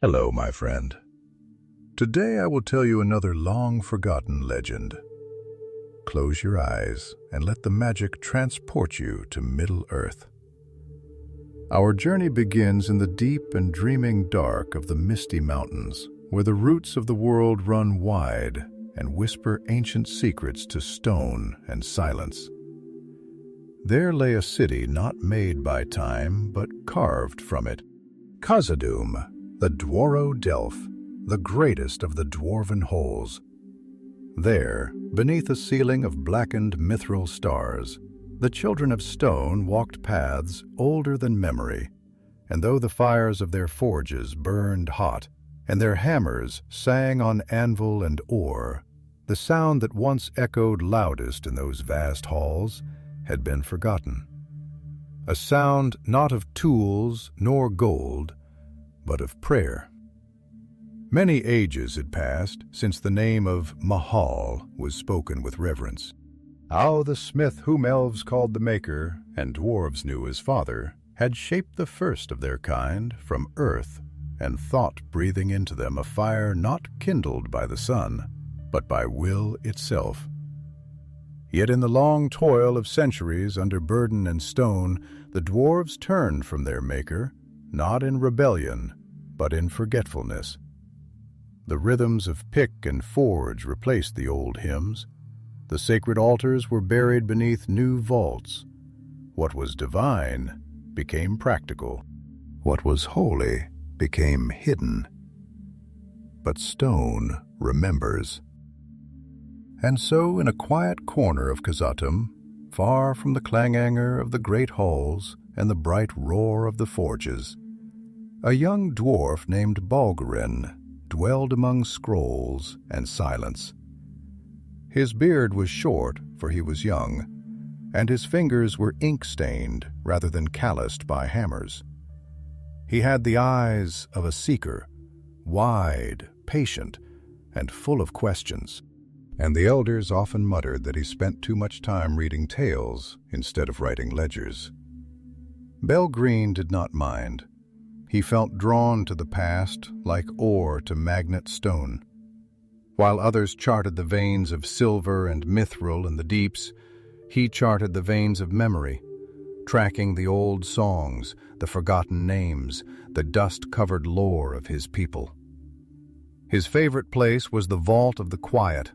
Hello, my friend. Today I will tell you another long-forgotten legend. Close your eyes and let the magic transport you to Middle-earth. Our journey begins in the deep and dreaming dark of the misty mountains, where the roots of the world run wide and whisper ancient secrets to stone and silence. There lay a city not made by time, but carved from it. Khazad-dûm, the Dwarven, the greatest of the Dwarven halls. There, beneath a ceiling of blackened mithril stars, the children of stone walked paths older than memory, and though the fires of their forges burned hot, and their hammers sang on anvil and oar, the sound that once echoed loudest in those vast halls had been forgotten. A sound not of tools nor gold, but of prayer. Many ages had passed since the name of Mahal was spoken with reverence. Aulë the Smith, whom elves called the Maker and dwarves knew as Father, had shaped the first of their kind from earth and thought, breathing into them a fire not kindled by the sun, but by will itself. Yet in the long toil of centuries under burden and stone, the dwarves turned from their Maker, not in rebellion, but in forgetfulness. The rhythms of pick and forge replaced the old hymns. The sacred altars were buried beneath new vaults. What was divine became practical. What was holy became hidden. But stone remembers. And so, in a quiet corner of Khazad-dûm, far from the clanganger of the great halls and the bright roar of the forges, a young dwarf named Balgrren dwelled among scrolls and silence. His beard was short, for he was young, and his fingers were ink-stained rather than calloused by hammers. He had the eyes of a seeker, wide, patient, and full of questions, and the elders often muttered that he spent too much time reading tales instead of writing ledgers. Balgrren did not mind. He felt drawn to the past like ore to magnet stone. While others charted the veins of silver and mithril in the deeps, he charted the veins of memory, tracking the old songs, the forgotten names, the dust-covered lore of his people. His favorite place was the Vault of the Quiet,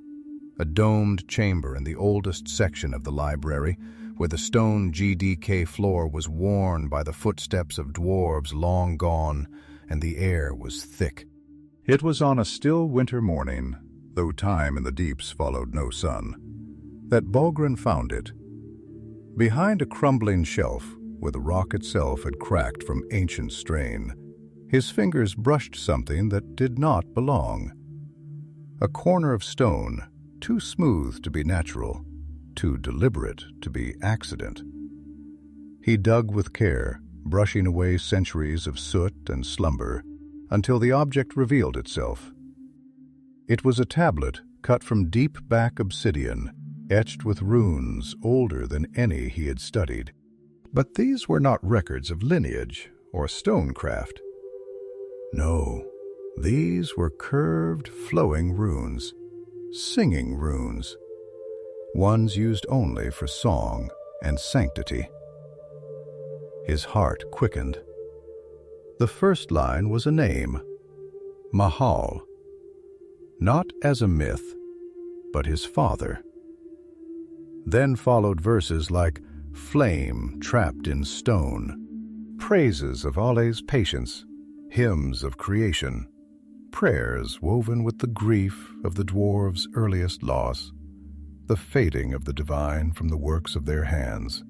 a domed chamber in the oldest section of the library, where the stone GDK floor was worn by the footsteps of dwarves long gone, and the air was thick. It was on a still winter morning, though time in the deeps followed no sun, that Balgrren found it. Behind a crumbling shelf, where the rock itself had cracked from ancient strain, his fingers brushed something that did not belong. A corner of stone, too smooth to be natural, too deliberate to be accident. He dug with care, brushing away centuries of soot and slumber, until the object revealed itself. It was a tablet cut from deep-back obsidian, etched with runes older than any he had studied. But these were not records of lineage or stonecraft. No, these were curved, flowing runes, singing runes, ones used only for song and sanctity. His heart quickened. The first line was a name, Mahal, not as a myth, but his father. Then followed verses like flame trapped in stone, praises of Aulë's patience, hymns of creation, prayers woven with the grief of the dwarves' earliest loss, the fading of the divine from the works of their hands.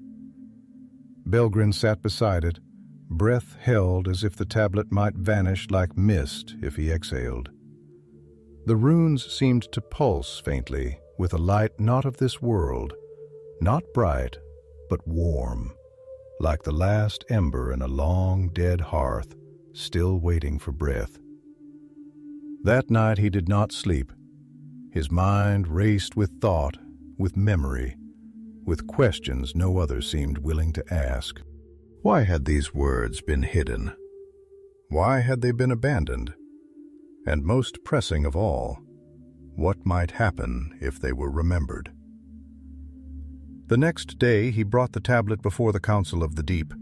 Balgrren sat beside it, breath held as if the tablet might vanish like mist if he exhaled. The runes seemed to pulse faintly with a light not of this world, not bright, but warm, like the last ember in a long dead hearth, still waiting for breath. That night he did not sleep. His mind raced with thought, with memory, with questions no other seemed willing to ask. Why had these words been hidden? Why had they been abandoned? And most pressing of all, what might happen if they were remembered? The next day he brought the tablet before the Council of the Deep.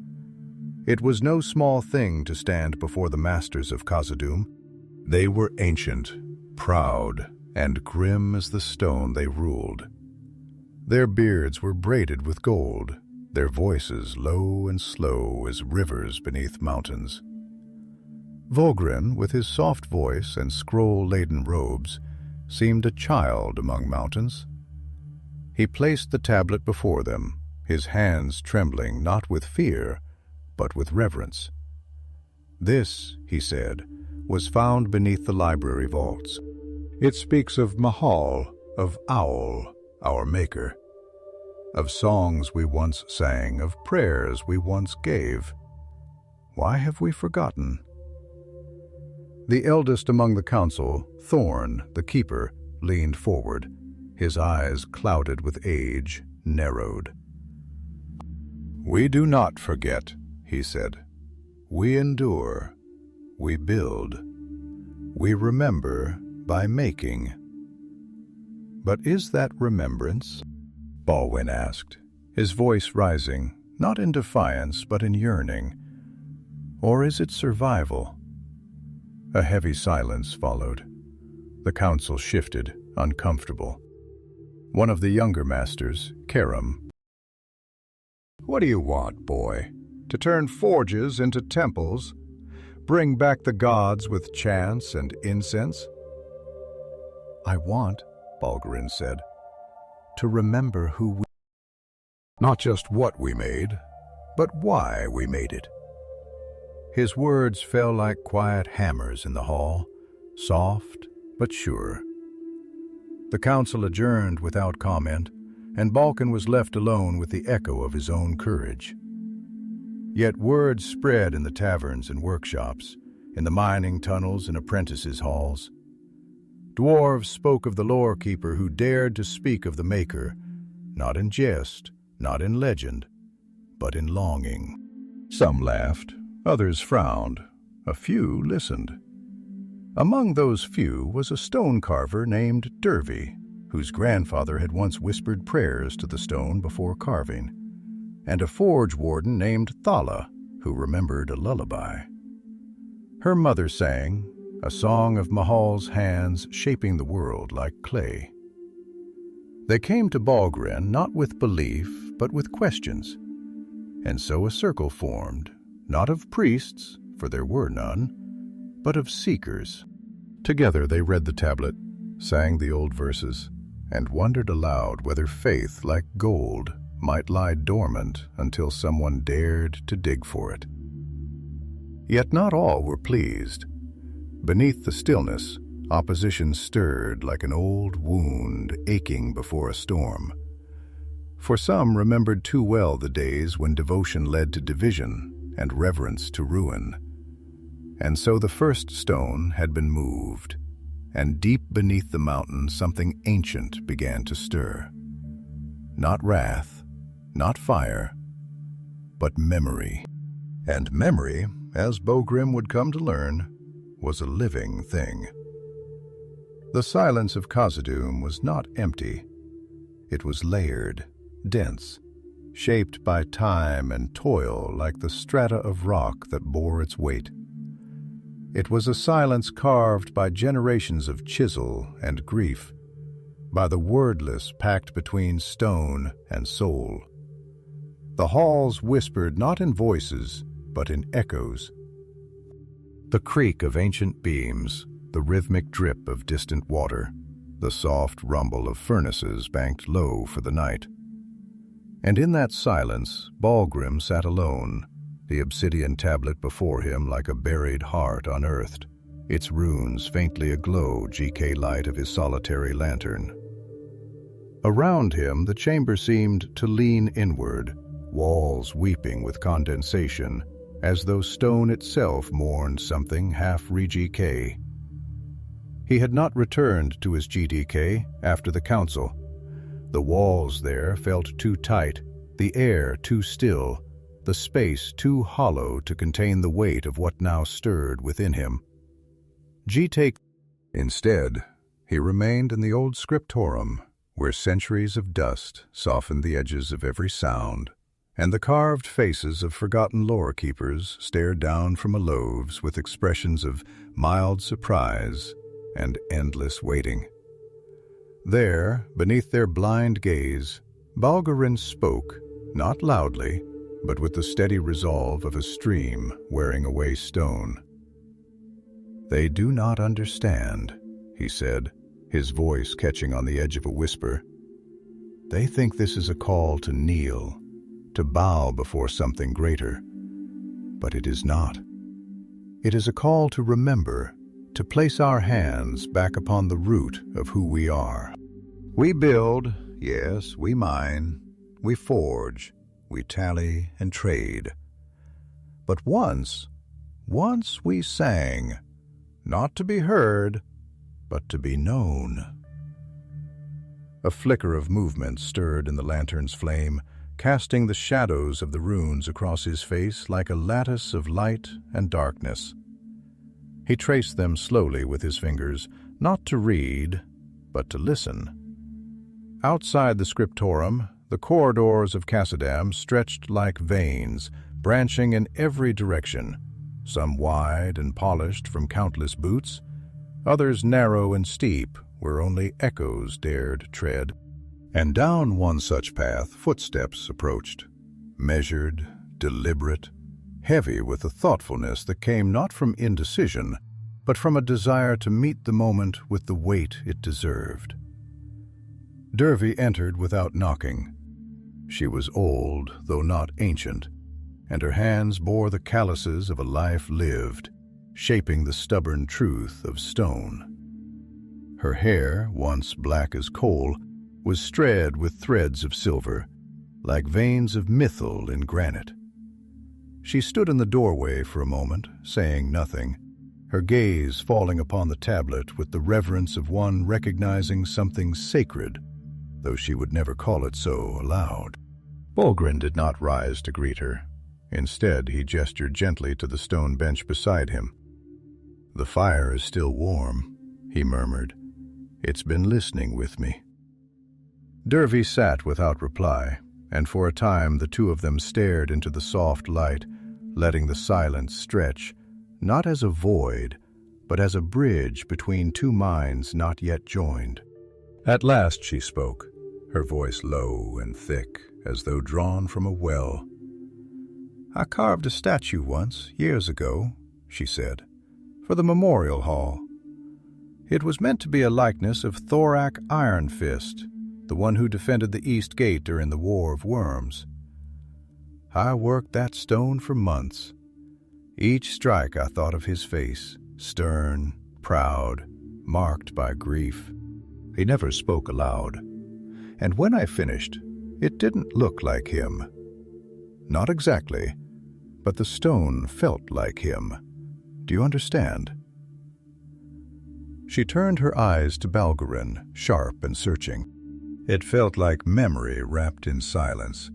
It was no small thing to stand before the masters of Khazad-dûm. They were ancient, proud, and grim as the stone they ruled. Their beards were braided with gold, their voices low and slow as rivers beneath mountains. Balgrren, with his soft voice and scroll-laden robes, seemed a child among mountains. He placed the tablet before them, his hands trembling not with fear, but with reverence. This, he said, was found beneath the library vaults. It speaks of Mahal, of Aulë, our Maker, of songs we once sang, of prayers we once gave. Why have we forgotten? The eldest among the council, Thorn, the keeper, leaned forward, his eyes clouded with age, narrowed. "We do not forget," he said. "We endure, we build, we remember by making." "But is that remembrance?" Balgrren asked, his voice rising, not in defiance but in yearning. "Or is it survival?" A heavy silence followed. The council shifted, uncomfortable. One of the younger masters, Karam. "What do you want, boy? To turn forges into temples? Bring back the gods with chants and incense?" "I want," Balgrren said, "to remember who we..." "Not just what we made, but why we made it." His words fell like quiet hammers in the hall, soft but sure. The council adjourned without comment, and Balgrren was left alone with the echo of his own courage. Yet word spread in the taverns and workshops, in the mining tunnels and apprentices' halls. Dwarves spoke of the lore keeper who dared to speak of the Maker, not in jest, not in legend, but in longing. Some laughed, others frowned, a few listened. Among those few was a stone carver named Dervy, whose grandfather had once whispered prayers to the stone before carving, and a forge warden named Thala, who remembered a lullaby. Her mother sang, a song of Mahal's hands shaping the world like clay. They came to Balgrren not with belief, but with questions, and so a circle formed, not of priests, for there were none, but of seekers. Together they read the tablet, sang the old verses, and wondered aloud whether faith, like gold, might lie dormant until someone dared to dig for it. Yet not all were pleased. Beneath the stillness, opposition stirred like an old wound aching before a storm. For some remembered too well the days when devotion led to division and reverence to ruin. And so the first stone had been moved, and deep beneath the mountain something ancient began to stir. Not wrath, not fire, but memory. And memory, as Balgrren would come to learn, was a living thing. The silence of Khazad-dûm was not empty. It was layered, dense, shaped by time and toil like the strata of rock that bore its weight. It was a silence carved by generations of chisel and grief, by the wordless packed between stone and soul. The halls whispered not in voices, but in echoes. The creak of ancient beams, the rhythmic drip of distant water, the soft rumble of furnaces banked low for the night. And in that silence, Balgrren sat alone, the obsidian tablet before him like a buried heart unearthed, its runes faintly aglow GK light of his solitary lantern. Around him, the chamber seemed to lean inward, walls weeping with condensation, as though stone itself mourned something half re-GK. He had not returned to his GDK after the council. The walls there felt too tight, the air too still, the space too hollow to contain the weight of what now stirred within him. Instead, he remained in the old scriptorum, where centuries of dust softened the edges of every sound, and the carved faces of forgotten lore-keepers stared down from aloves with expressions of mild surprise and endless waiting. There, beneath their blind gaze, Balgrren spoke, not loudly, but with the steady resolve of a stream wearing away stone. "They do not understand," he said, his voice catching on the edge of a whisper. "They think this is a call to kneel, to bow before something greater. But it is not. It is a call to remember, to place our hands back upon the root of who we are. We build, yes, we mine, we forge, we tally and trade. But once we sang, not to be heard, but to be known." A flicker of movement stirred in the lantern's flame, casting the shadows of the runes across his face like a lattice of light and darkness. He traced them slowly with his fingers, not to read, but to listen. Outside the scriptorum, the corridors of Khazad-dûm stretched like veins, branching in every direction, some wide and polished from countless boots, others narrow and steep where only echoes dared tread. And down one such path footsteps approached, measured, deliberate, heavy with a thoughtfulness that came not from indecision, but from a desire to meet the moment with the weight it deserved. Dervy entered without knocking. She was old, though not ancient, and her hands bore the calluses of a life lived, shaping the stubborn truth of stone. Her hair, once black as coal, was streaked with threads of silver, like veins of mithril in granite. She stood in the doorway for a moment, saying nothing, her gaze falling upon the tablet with the reverence of one recognizing something sacred, though she would never call it so aloud. Balgrren did not rise to greet her. Instead, he gestured gently to the stone bench beside him. "The fire is still warm," he murmured. "It's been listening with me." Dervy sat without reply, and for a time the two of them stared into the soft light, letting the silence stretch, not as a void, but as a bridge between two minds not yet joined. At last she spoke, her voice low and thick, as though drawn from a well. "I carved a statue once, years ago," she said, "for the memorial hall. It was meant to be a likeness of Thorak Ironfist, the one who defended the East Gate during the War of Worms. I worked that stone for months. Each strike I thought of his face, stern, proud, marked by grief. He never spoke aloud. And when I finished, it didn't look like him. Not exactly, but the stone felt like him. Do you understand?" She turned her eyes to Balgrren, sharp and searching. It felt like memory wrapped in silence,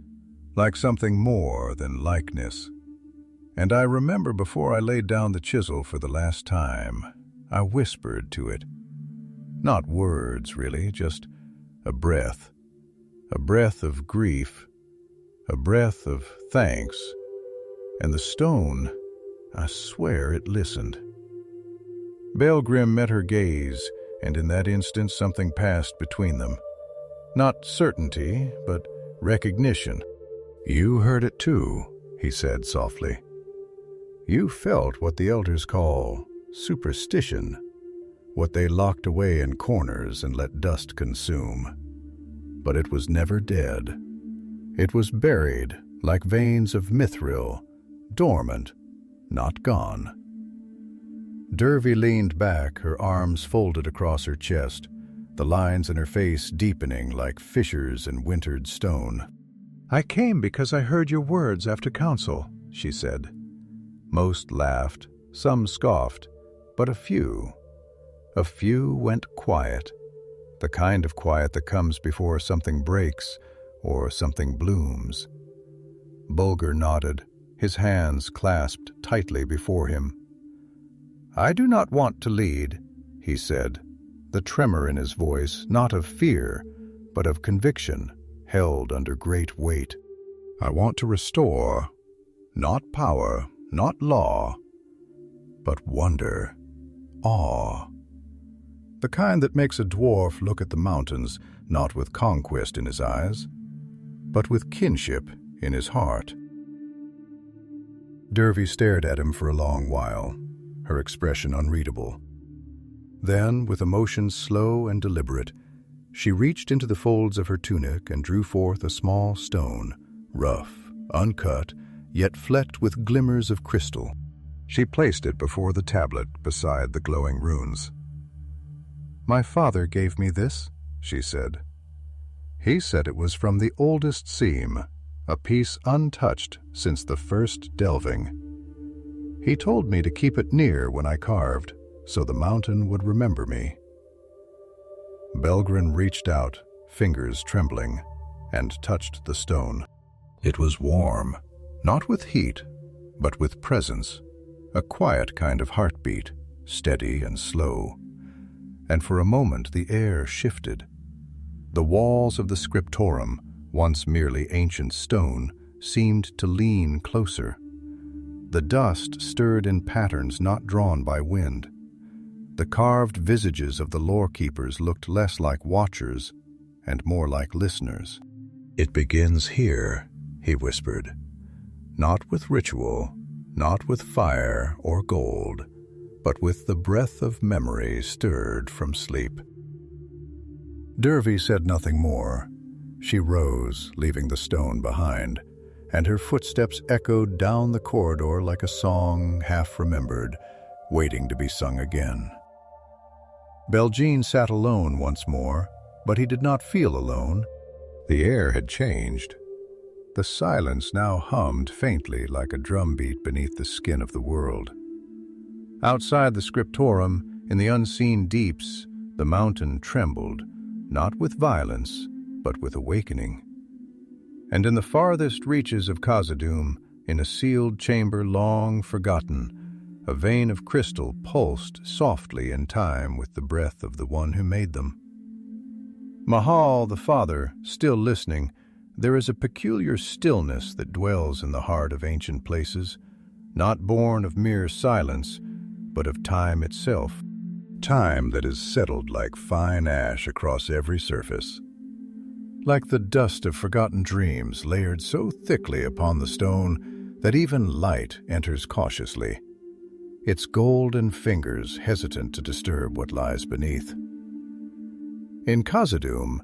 like something more than likeness. And I remember before I laid down the chisel for the last time, I whispered to it. Not words, really, just a breath of grief, a breath of thanks. And the stone, I swear it listened. Balgrren met her gaze, and in that instant something passed between them. Not certainty, but recognition. "You heard it too," he said softly. "You felt what the elders call superstition, what they locked away in corners and let dust consume. But it was never dead. It was buried like veins of mithril, dormant, not gone." Dervy leaned back, her arms folded across her chest, the lines in her face deepening like fissures in wintered stone. "I came because I heard your words after council," she said. Most laughed, some scoffed, but a few went quiet, the kind of quiet that comes before something breaks or something blooms. Balgrren nodded, his hands clasped tightly before him. "I do not want to lead," he said, the tremor in his voice not of fear, but of conviction, held under great weight. I want to restore, not power, not law, but wonder, awe. The kind that makes a dwarf look at the mountains not with conquest in his eyes, but with kinship in his heart. Dervy stared at him for a long while, her expression unreadable. Then, with a motion slow and deliberate, she reached into the folds of her tunic and drew forth a small stone, rough, uncut, yet flecked with glimmers of crystal. She placed it before the tablet beside the glowing runes. "My father gave me this," she said. "He said it was from the oldest seam, a piece untouched since the first delving. He told me to keep it near when I carved, so the mountain would remember me." Balgrren reached out, fingers trembling, and touched the stone. It was warm, not with heat, but with presence, a quiet kind of heartbeat, steady and slow. And for a moment the air shifted. The walls of the scriptorum, once merely ancient stone, seemed to lean closer. The dust stirred in patterns not drawn by wind. The carved visages of the lore-keepers looked less like watchers and more like listeners. "It begins here," he whispered. "Not with ritual, not with fire or gold, but with the breath of memory stirred from sleep." Dervy said nothing more. She rose, leaving the stone behind, and her footsteps echoed down the corridor like a song half-remembered, waiting to be sung again. Balgrren sat alone once more, but he did not feel alone. The air had changed. The silence now hummed faintly like a drumbeat beneath the skin of the world. Outside the scriptorum, in the unseen deeps, the mountain trembled, not with violence, but with awakening. And in the farthest reaches of Khazad-dûm, in a sealed chamber long forgotten, a vein of crystal pulsed softly in time with the breath of the one who made them. Mahal, the father, still listening, there is a peculiar stillness that dwells in the heart of ancient places, not born of mere silence, but of time itself. Time that is settled like fine ash across every surface. Like the dust of forgotten dreams layered so thickly upon the stone that even light enters cautiously, its golden fingers hesitant to disturb what lies beneath. In Khazad-dûm,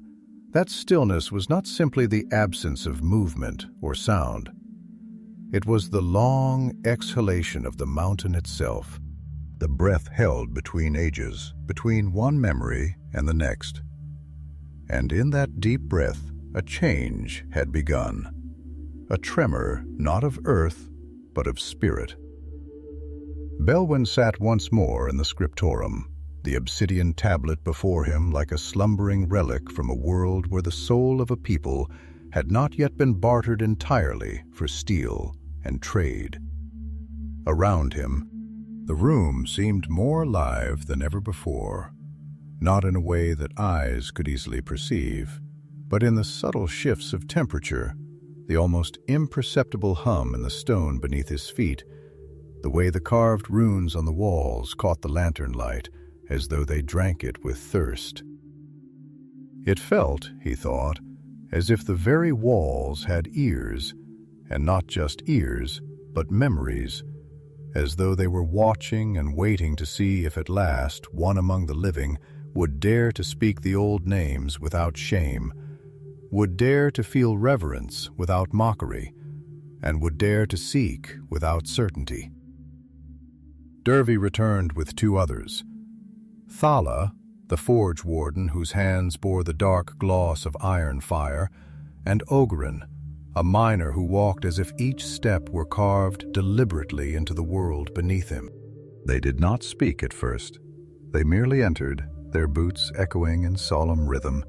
that stillness was not simply the absence of movement or sound. It was the long exhalation of the mountain itself, the breath held between ages, between one memory and the next. And in that deep breath, a change had begun, a tremor not of earth, but of spirit. Balgrren sat once more in the scriptorum, the obsidian tablet before him like a slumbering relic from a world where the soul of a people had not yet been bartered entirely for steel and trade. Around him, the room seemed more alive than ever before, not in a way that eyes could easily perceive, but in the subtle shifts of temperature, the almost imperceptible hum in the stone beneath his feet, the way the carved runes on the walls caught the lantern light as though they drank it with thirst. It felt, he thought, as if the very walls had ears, and not just ears, but memories, as though they were watching and waiting to see if at last one among the living would dare to speak the old names without shame, would dare to feel reverence without mockery, and would dare to seek without certainty. Dervy returned with two others. Thala, the forge warden whose hands bore the dark gloss of iron fire, and Balgrren, a miner who walked as if each step were carved deliberately into the world beneath him. They did not speak at first. They merely entered, their boots echoing in solemn rhythm,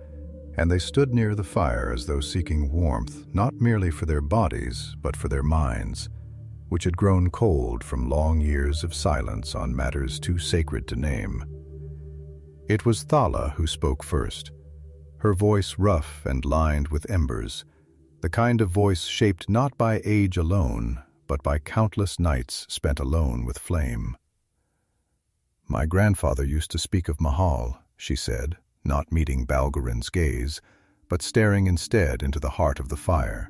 and they stood near the fire as though seeking warmth not merely for their bodies, but for their minds, which had grown cold from long years of silence on matters too sacred to name. It was Thala who spoke first, her voice rough and lined with embers, the kind of voice shaped not by age alone, but by countless nights spent alone with flame. "My grandfather used to speak of Mahal," she said, not meeting Balgrren's gaze, but staring instead into the heart of the fire.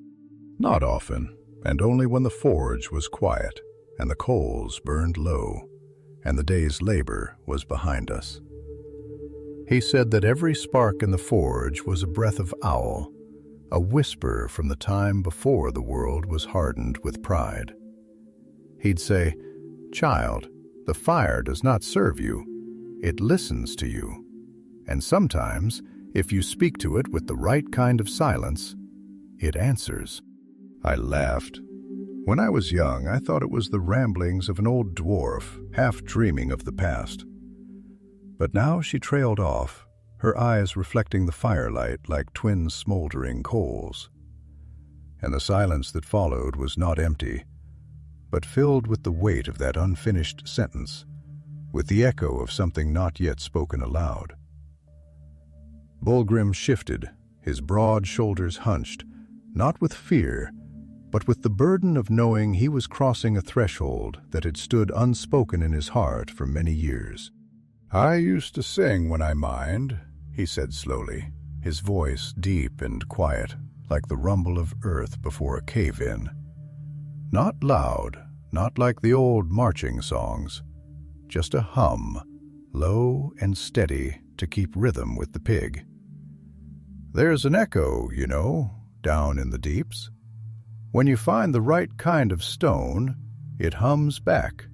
"Not often, and only when the forge was quiet, and the coals burned low, and the day's labor was behind us. He said that every spark in the forge was a breath of Aulë, a whisper from the time before the world was hardened with pride. He'd say, 'Child, the fire does not serve you. It listens to you. And sometimes, if you speak to it with the right kind of silence, it answers.'" I laughed. When I was young, I thought it was the ramblings of an old dwarf, half dreaming of the past. But now she trailed off, her eyes reflecting the firelight like twin smoldering coals. And the silence that followed was not empty, but filled with the weight of that unfinished sentence, with the echo of something not yet spoken aloud. Balgrren shifted, his broad shoulders hunched, not with fear, but with the burden of knowing he was crossing a threshold that had stood unspoken in his heart for many years. "I used to sing when I mined," he said slowly, his voice deep and quiet, like the rumble of earth before a cave-in. Not loud, not like the old marching songs, just a hum, low and steady to keep rhythm with the pig. "There's an echo, you know, down in the deeps. When you find the right kind of stone, it hums back.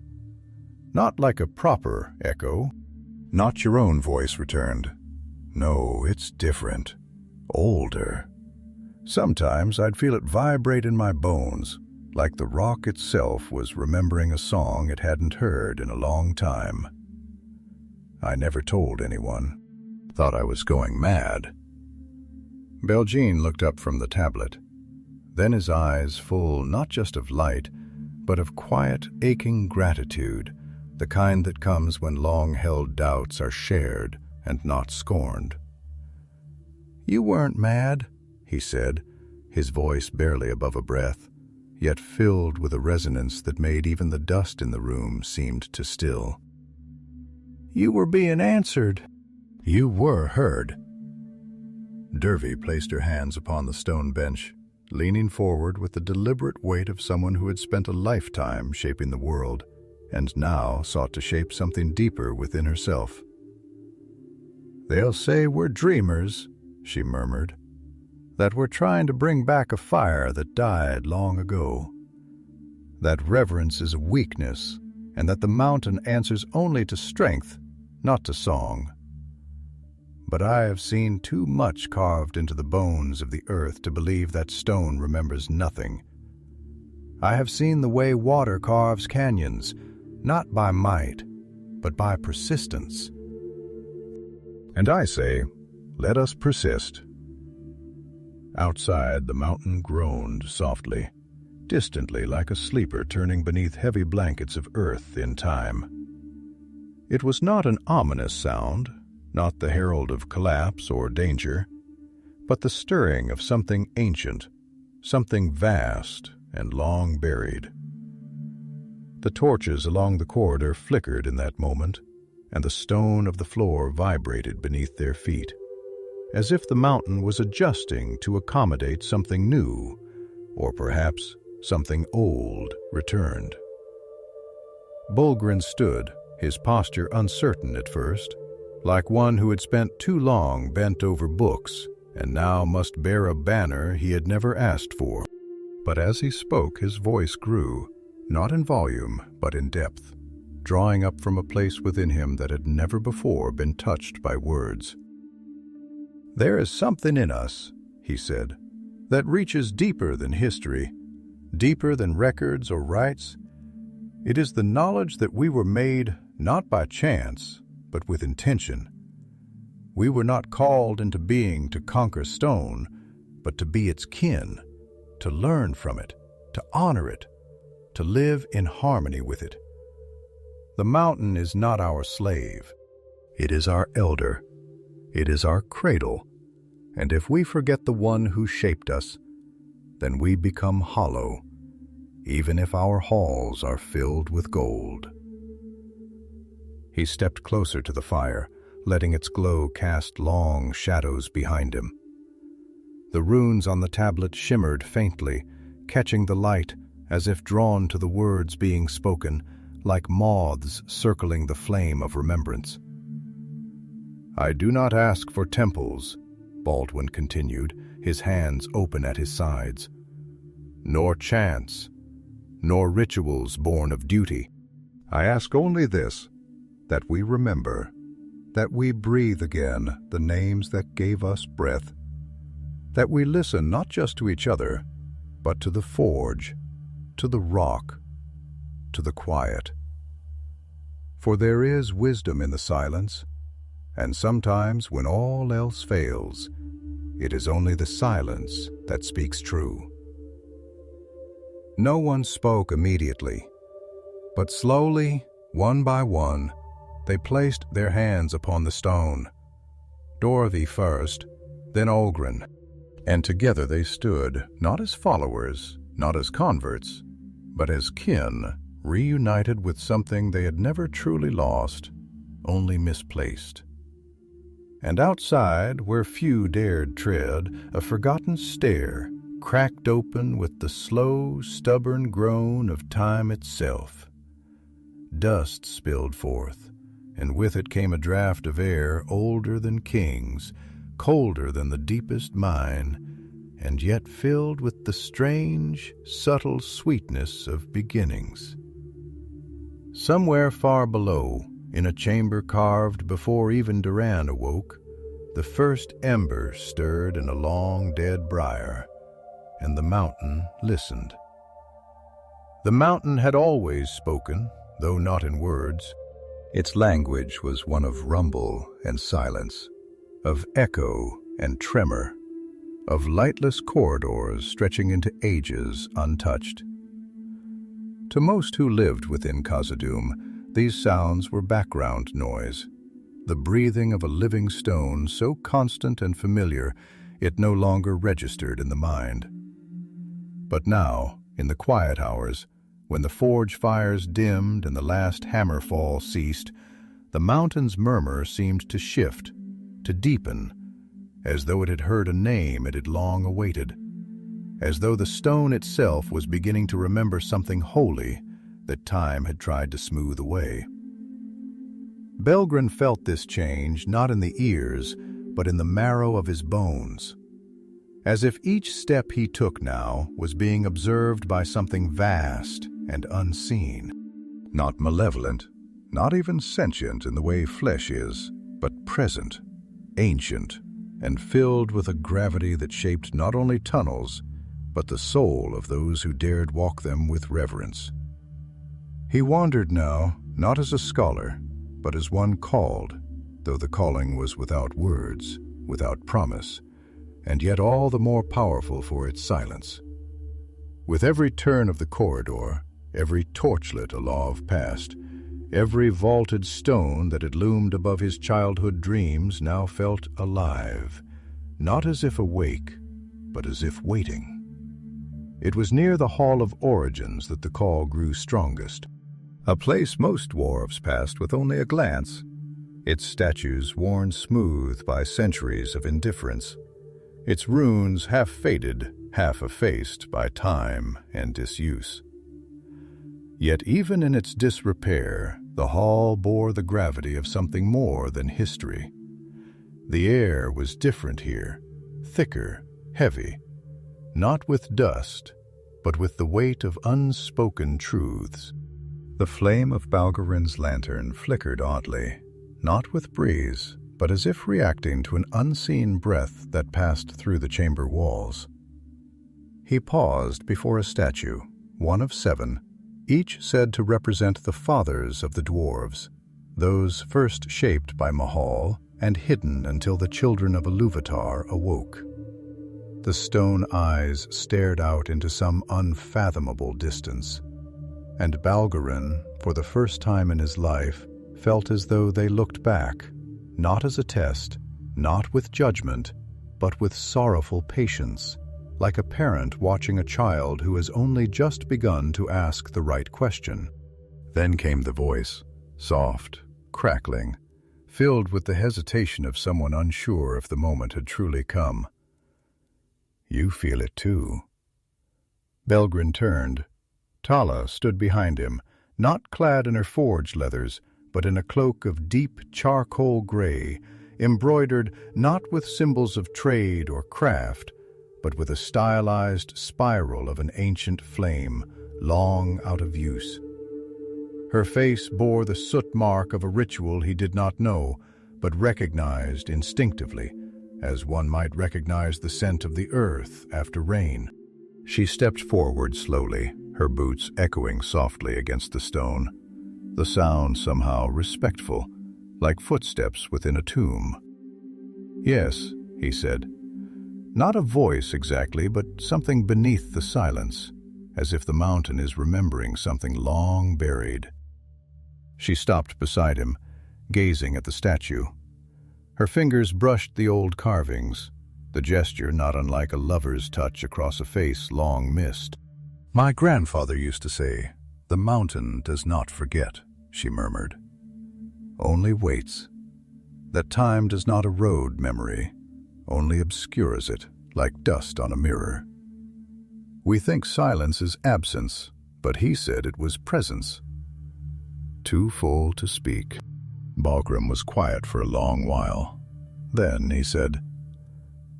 Not like a proper echo." "Not your own voice," returned. "No, it's different. Older. Sometimes I'd feel it vibrate in my bones, like the rock itself was remembering a song it hadn't heard in a long time. I never told anyone. Thought I was going mad." Balgrren looked up from the tablet. Then his eyes full not just of light, but of quiet, aching gratitude, the kind that comes when long-held doubts are shared and not scorned. "You weren't mad," he said, his voice barely above a breath, yet filled with a resonance that made even the dust in the room seemed to still. "You were being answered. You were heard." Dervy placed her hands upon the stone bench, leaning forward with the deliberate weight of someone who had spent a lifetime shaping the world, and now sought to shape something deeper within herself. "They'll say we're dreamers," she murmured, "that we're trying to bring back a fire that died long ago, that reverence is a weakness, and that the mountain answers only to strength, not to song. But I have seen too much carved into the bones of the earth to believe that stone remembers nothing. I have seen the way water carves canyons, not by might, but by persistence. And I say, let us persist." Outside, the mountain groaned softly, distantly like a sleeper turning beneath heavy blankets of earth in time. It was not an ominous sound, not the herald of collapse or danger, but the stirring of something ancient, something vast and long buried. The torches along the corridor flickered in that moment, and the stone of the floor vibrated beneath their feet, as if the mountain was adjusting to accommodate something new, or perhaps something old returned. Balgrren stood, his posture uncertain at first, like one who had spent too long bent over books and now must bear a banner he had never asked for. But as he spoke, his voice grew, not in volume, but in depth, drawing up from a place within him that had never before been touched by words. "There is something in us," he said, "that reaches deeper than history, deeper than records or rites. It is the knowledge that we were made not by chance, but with intention. We were not called into being to conquer stone, but to be its kin, to learn from it, to honor it, to live in harmony with it. The mountain is not our slave. It is our elder. It is our cradle. And if we forget the one who shaped us, then we become hollow, even if our halls are filled with gold. He stepped closer to the fire, letting its glow cast long shadows behind him. The runes on the tablet shimmered faintly, catching the light as if drawn to the words being spoken, like moths circling the flame of remembrance. "I do not ask for temples," Baldwin continued, his hands open at his sides, "nor chants, nor rituals born of duty. I ask only this, that we remember, that we breathe again the names that gave us breath, that we listen not just to each other, but to the forge, to the rock, to the quiet. For there is wisdom in the silence, and sometimes when all else fails, it is only the silence that speaks true." No one spoke immediately, but slowly, one by one, they placed their hands upon the stone. Dervy first, then Balgrren, and together they stood, not as followers, not as converts, but as kin, reunited with something they had never truly lost, only misplaced. And outside, where few dared tread, a forgotten stair cracked open with the slow, stubborn groan of time itself. Dust spilled forth, and with it came a draught of air older than kings, colder than the deepest mine, and yet filled with the strange, subtle sweetness of beginnings. Somewhere far below, in a chamber carved before even Duran awoke, the first ember stirred in a long dead briar, and the mountain listened. The mountain had always spoken, though not in words. Its language was one of rumble and silence, of echo and tremor, of lightless corridors stretching into ages untouched. To most who lived within Khazad-dûm, these sounds were background noise, the breathing of a living stone so constant and familiar it no longer registered in the mind. But now, in the quiet hours, when the forge fires dimmed and the last hammerfall ceased, the mountain's murmur seemed to shift, to deepen, as though it had heard a name it had long awaited, as though the stone itself was beginning to remember something holy that time had tried to smooth away. Balgrren felt this change not in the ears, but in the marrow of his bones, as if each step he took now was being observed by something vast and unseen, not malevolent, not even sentient in the way flesh is, but present, ancient, and filled with a gravity that shaped not only tunnels, but the soul of those who dared walk them with reverence. He wandered now, not as a scholar, but as one called, though the calling was without words, without promise, and yet all the more powerful for its silence. With every turn of the corridor, every torchlit Aulë passed, every vaulted stone that had loomed above his childhood dreams now felt alive, not as if awake, but as if waiting. It was near the Hall of Origins that the call grew strongest, a place most dwarves passed with only a glance, its statues worn smooth by centuries of indifference, its runes half faded, half effaced by time and disuse. Yet even in its disrepair, the hall bore the gravity of something more than history. The air was different here, thicker, heavy, not with dust, but with the weight of unspoken truths. The flame of Balgrren's lantern flickered oddly, not with breeze, but as if reacting to an unseen breath that passed through the chamber walls. He paused before a statue, one of 7, each said to represent the fathers of the dwarves, those first shaped by Mahal and hidden until the children of Ilúvatar awoke. The stone eyes stared out into some unfathomable distance, and Balgrren, for the first time in his life, felt as though they looked back, not as a test, not with judgment, but with sorrowful patience, like a parent watching a child who has only just begun to ask the right question. Then came the voice, soft, crackling, filled with the hesitation of someone unsure if the moment had truly come. "You feel it too." Balgrren turned. Thala stood behind him, not clad in her forged leathers, but in a cloak of deep charcoal gray, embroidered not with symbols of trade or craft, but with a stylized spiral of an ancient flame, long out of use. Her face bore the soot mark of a ritual he did not know, but recognized instinctively, as one might recognize the scent of the earth after rain. She stepped forward slowly, her boots echoing softly against the stone, the sound somehow respectful, like footsteps within a tomb. "Yes," he said. Not a voice exactly, but something beneath the silence, as if the mountain is remembering something long buried. She stopped beside him, gazing at the statue. Her fingers brushed the old carvings, the gesture not unlike a lover's touch across a face long missed. "My grandfather used to say, 'The mountain does not forget,'" she murmured. "Only waits. That time does not erode memory, only obscures it, like dust on a mirror. We think silence is absence, but he said it was presence. Too full to speak." Balgrren was quiet for a long while. Then he said,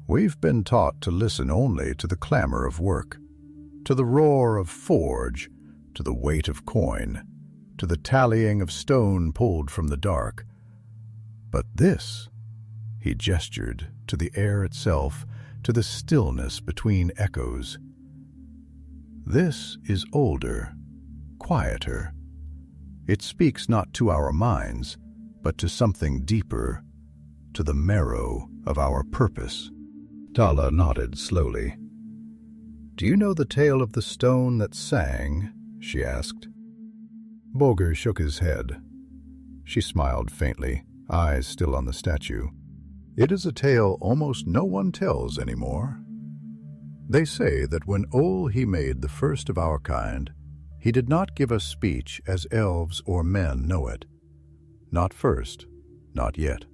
"We've been taught to listen only to the clamor of work, to the roar of forge, to the weight of coin, to the tallying of stone pulled from the dark. But this," he gestured to the air itself, to the stillness between echoes, "this is older, quieter. It speaks not to our minds, but to something deeper, to the marrow of our purpose." Thala nodded slowly. "Do you know the tale of the stone that sang?" she asked. Balgrren shook his head. She smiled faintly, eyes still on the statue. "It is a tale almost no one tells anymore. They say that when Aulë he made the first of our kind, he did not give us speech as elves or men know it. Not first, not yet.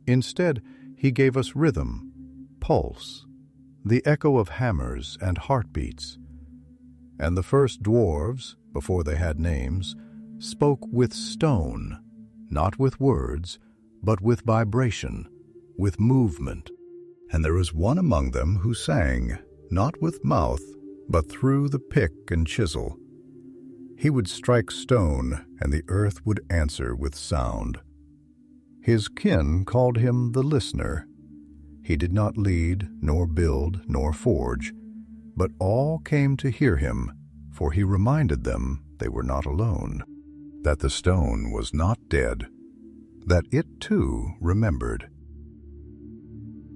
Instead, he gave us rhythm, pulse, the echo of hammers and heartbeats. And the first dwarves, before they had names, spoke with stone, not with words, but with vibration, with movement. And there was one among them who sang, not with mouth, but through the pick and chisel. He would strike stone, and the earth would answer with sound. His kin called him the listener. He did not lead, nor build, nor forge, but all came to hear him, for he reminded them they were not alone, that the stone was not dead, that it too remembered.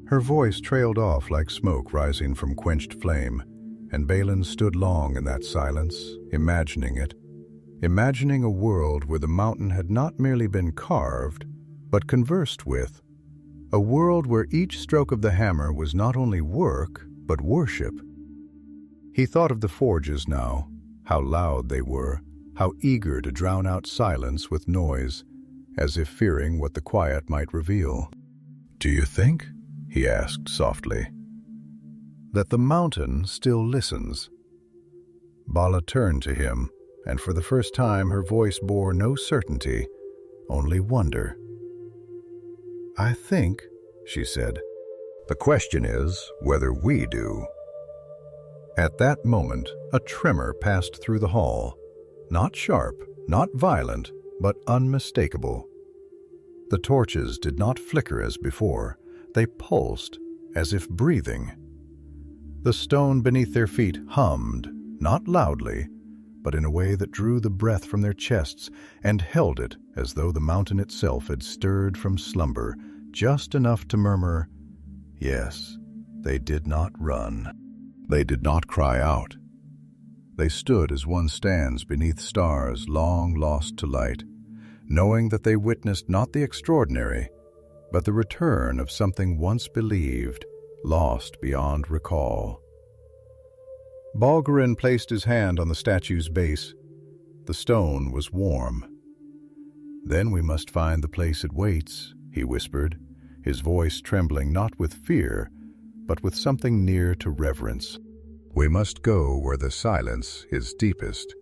Her voice trailed off like smoke rising from quenched flame, and Balin stood long in that silence, imagining it, imagining a world where the mountain had not merely been carved, but conversed with, a world where each stroke of the hammer was not only work, but worship. He thought of the forges now, how loud they were, how eager to drown out silence with noise, as if fearing what the quiet might reveal. "Do you think," he asked softly, "that the mountain still listens?" Bala turned to him, and for the first time her voice bore no certainty, only wonder. "I think," she said, "the question is whether we do." At that moment, a tremor passed through the hall, not sharp, not violent, but unmistakable. The torches did not flicker as before, they pulsed, as if breathing. The stone beneath their feet hummed, not loudly, but in a way that drew the breath from their chests and held it as though the mountain itself had stirred from slumber, just enough to murmur, yes, they did not run. They did not cry out. They stood as one stands beneath stars long lost to light, knowing that they witnessed not the extraordinary, but the return of something once believed, lost beyond recall. Balgrren placed his hand on the statue's base. The stone was warm. "Then we must find the place it waits," he whispered, his voice trembling not with fear, but with something near to reverence. "We must go where the silence is deepest."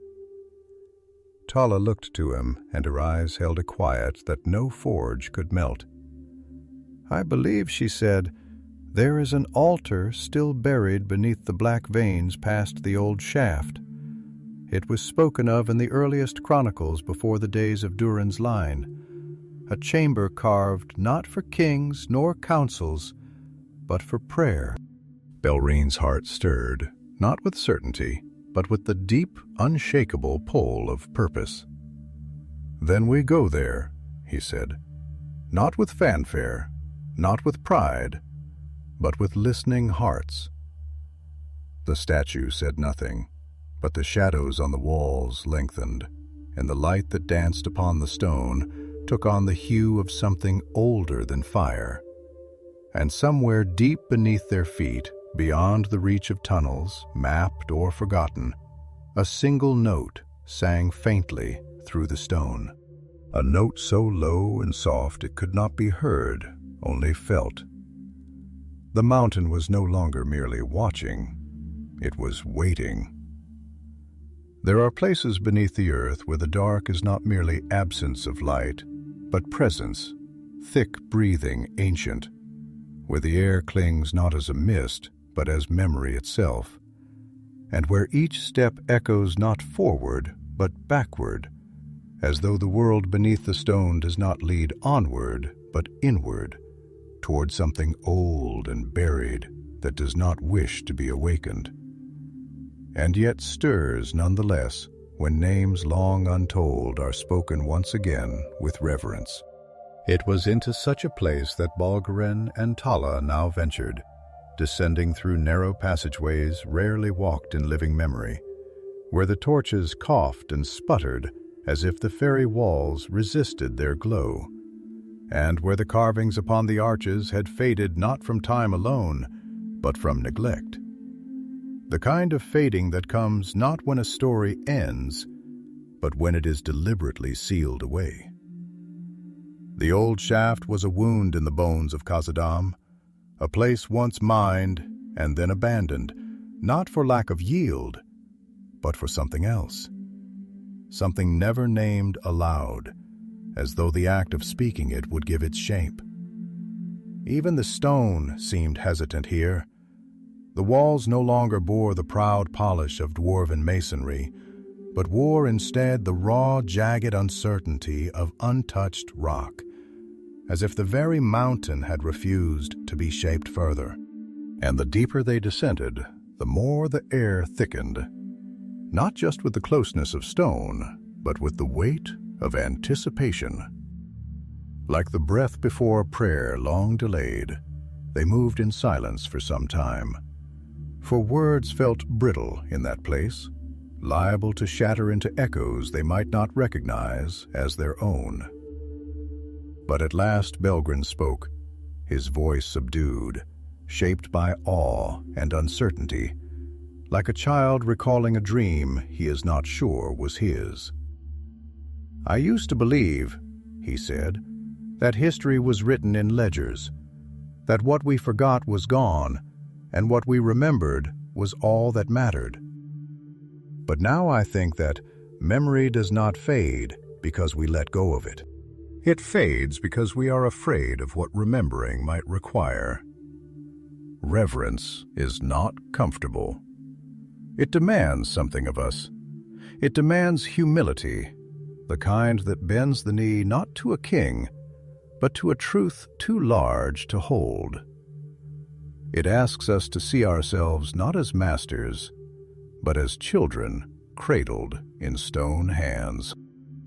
Thala looked to him, and her eyes held a quiet that no forge could melt. "I believe," she said, "there is an altar still buried beneath the black veins past the old shaft. It was spoken of in the earliest chronicles before the days of Durin's line. A chamber carved not for kings nor councils, but for prayer." Belrine's heart stirred, not with certainty, but with the deep, unshakable pull of purpose. "Then we go there," he said, "not with fanfare, not with pride, but with listening hearts." The statue said nothing, but the shadows on the walls lengthened, and the light that danced upon the stone took on the hue of something older than fire. And somewhere deep beneath their feet, beyond the reach of tunnels, mapped or forgotten, a single note sang faintly through the stone. A note so low and soft it could not be heard, only felt. The mountain was no longer merely watching, it was waiting. There are places beneath the earth where the dark is not merely absence of light, but presence, thick breathing, ancient, where the air clings not as a mist, but as memory itself, and where each step echoes not forward, but backward, as though the world beneath the stone does not lead onward, but inward, toward something old and buried that does not wish to be awakened, and yet stirs nonetheless when names long untold are spoken once again with reverence. It was into such a place that Balgrren and Thala now ventured, descending through narrow passageways rarely walked in living memory, where the torches coughed and sputtered as if the fairy walls resisted their glow, and where the carvings upon the arches had faded not from time alone, but from neglect. The kind of fading that comes not when a story ends, but when it is deliberately sealed away. The old shaft was a wound in the bones of Khazad-dûm, a place once mined and then abandoned, not for lack of yield, but for something else. Something never named aloud, as though the act of speaking it would give its shape. Even the stone seemed hesitant here. The walls no longer bore the proud polish of Dwarven masonry, but wore instead the raw, jagged uncertainty of untouched rock, as if the very mountain had refused to be shaped further. And the deeper they descended, the more the air thickened, not just with the closeness of stone, but with the weight of anticipation. Like the breath before prayer long delayed, they moved in silence for some time, for words felt brittle in that place, liable to shatter into echoes they might not recognize as their own. But at last Balgrren spoke, his voice subdued, shaped by awe and uncertainty, like a child recalling a dream he is not sure was his. "I used to believe," he said, "that history was written in ledgers, that what we forgot was gone, and what we remembered was all that mattered. But now I think that memory does not fade because we let go of it. It fades because we are afraid of what remembering might require. Reverence is not comfortable. It demands something of us. It demands humility, the kind that bends the knee not to a king, but to a truth too large to hold. It asks us to see ourselves not as masters, but as children cradled in stone hands."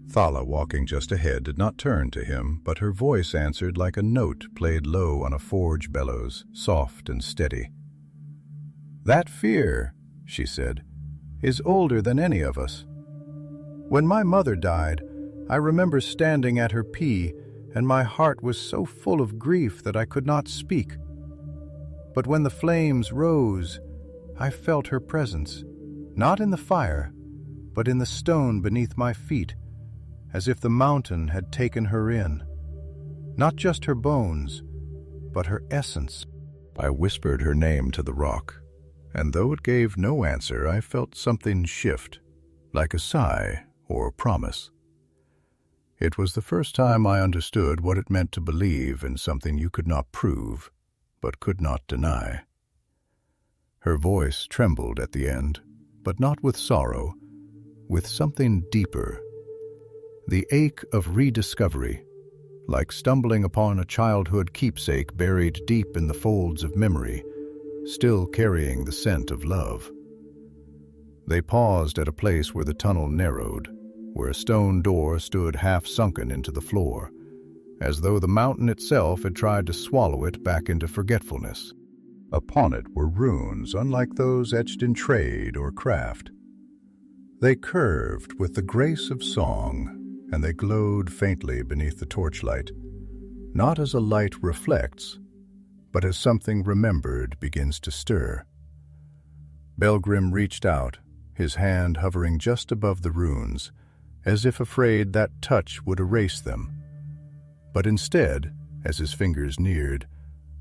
Thala, walking just ahead, did not turn to him, but her voice answered like a note played low on a forge bellows, soft and steady. "That fear," she said, "is older than any of us. When my mother died, I remember standing at her pee and my heart was so full of grief that I could not speak. But when the flames rose, I felt her presence, not in the fire, but in the stone beneath my feet, as if the mountain had taken her in. Not just her bones, but her essence. I whispered her name to the rock, and though it gave no answer, I felt something shift, like a sigh or a promise. It was the first time I understood what it meant to believe in something you could not prove, but could not deny. Her voice trembled at the end, but not with sorrow, with something deeper. The ache of rediscovery, like stumbling upon a childhood keepsake buried deep in the folds of memory, still carrying the scent of love. They paused at a place where the tunnel narrowed, where a stone door stood half-sunken into the floor, as though the mountain itself had tried to swallow it back into forgetfulness. Upon it were runes unlike those etched in trade or craft. They curved with the grace of song, and they glowed faintly beneath the torchlight, not as a light reflects, but as something remembered begins to stir. Balgrren reached out, his hand hovering just above the runes, as if afraid that touch would erase them. But instead, as his fingers neared,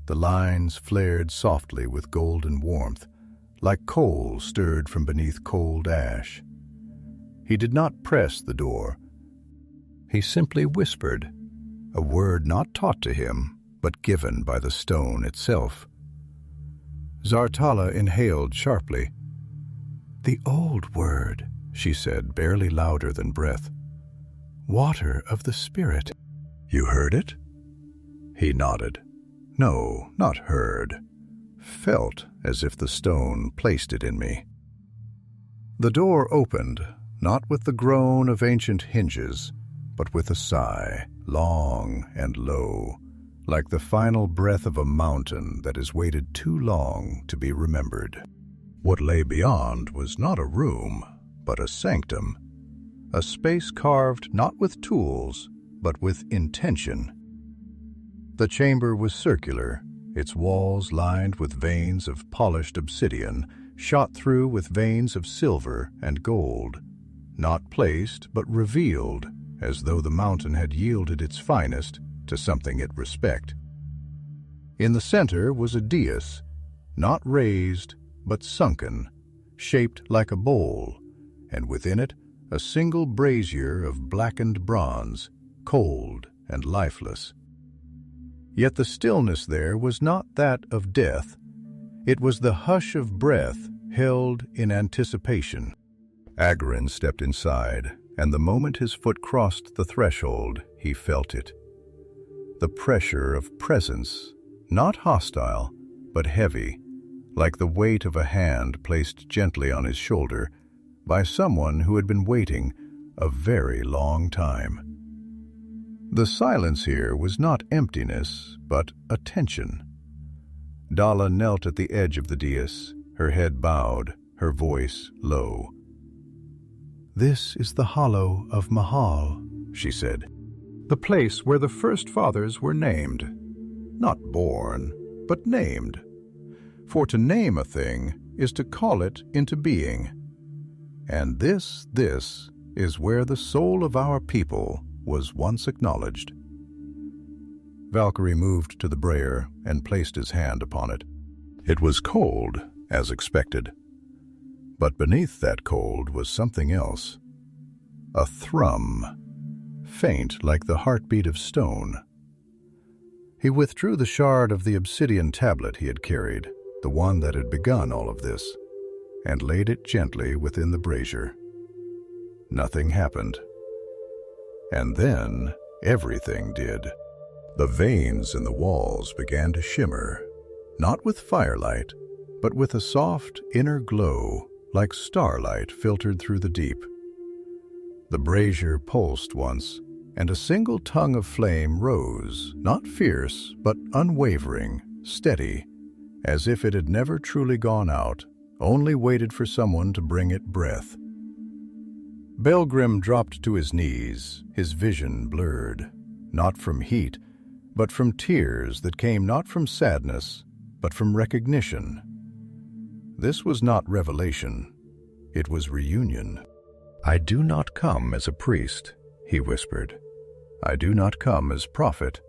the lines flared softly with golden warmth, like coal stirred from beneath cold ash. He did not press the door. He simply whispered, a word not taught to him, but given by the stone itself. Thala inhaled sharply. "The old word," she said, barely louder than breath. "Water of the spirit." "You heard it?" He nodded. No, not heard. Felt as if the stone placed it in me. The door opened, not with the groan of ancient hinges, but with a sigh, long and low, like the final breath of a mountain that has waited too long to be remembered. What lay beyond was not a room, but a sanctum, a space carved not with tools, but with intention. The chamber was circular, its walls lined with veins of polished obsidian, shot through with veins of silver and gold, not placed but revealed, as though the mountain had yielded its finest to something it respect. In the center was a dais, not raised, but sunken, shaped like a bowl, and within it a single brazier of blackened bronze, cold and lifeless. Yet the stillness there was not that of death. It was the hush of breath held in anticipation. Balgrren stepped inside, and the moment his foot crossed the threshold, he felt it. The pressure of presence, not hostile, but heavy, like the weight of a hand placed gently on his shoulder by someone who had been waiting a very long time. The silence here was not emptiness, but attention. Thala knelt at the edge of the dais, her head bowed, her voice low. "This is the hollow of Mahal," she said. "The place where the first fathers were named. Not born, but named. For to name a thing is to call it into being. And this is where the soul of our people was once acknowledged." Valkyrie moved to the brazier and placed his hand upon it. It was cold, as expected. But beneath that cold was something else. A thrum, faint like the heartbeat of stone. He withdrew the shard of the obsidian tablet he had carried, the one that had begun all of this, and laid it gently within the brazier. Nothing happened. And then everything did. The veins in the walls began to shimmer, not with firelight, but with a soft inner glow, like starlight filtered through the deep. The brazier pulsed once, and a single tongue of flame rose, not fierce, but unwavering, steady, as if it had never truly gone out, only waited for someone to bring it breath. Balgrren dropped to his knees, his vision blurred. not from heat, but from tears that came not from sadness, but from recognition. This was not revelation, it was reunion. "I do not come as a priest," he whispered. "I do not come as prophet.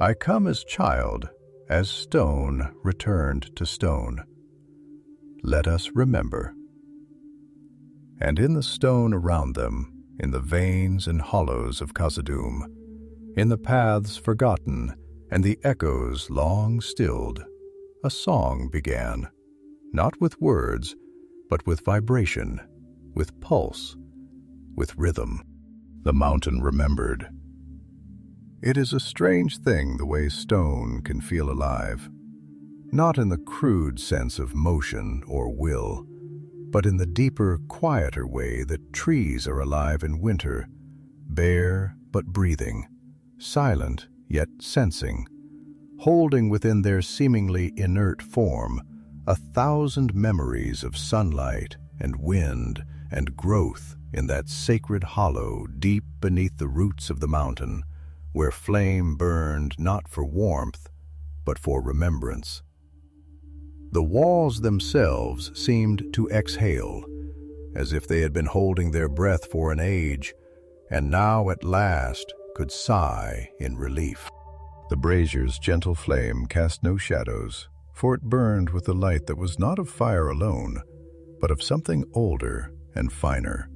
I come as child, as stone returned to stone. Let us remember." And in the stone around them, in the veins and hollows of Khazad-dûm, in the paths forgotten and the echoes long stilled, a song began, not with words, but with vibration, with pulse, with rhythm. The mountain remembered. It is a strange thing the way stone can feel alive, not in the crude sense of motion or will, but in the deeper, quieter way that trees are alive in winter, bare but breathing, silent yet sensing, holding within their seemingly inert form 1,000 memories of sunlight and wind and growth in that sacred hollow deep beneath the roots of the mountain, where flame burned not for warmth, but for remembrance. The walls themselves seemed to exhale, as if they had been holding their breath for an age, and now at last could sigh in relief. The brazier's gentle flame cast no shadows, for it burned with the light that was not of fire alone, but of something older and finer,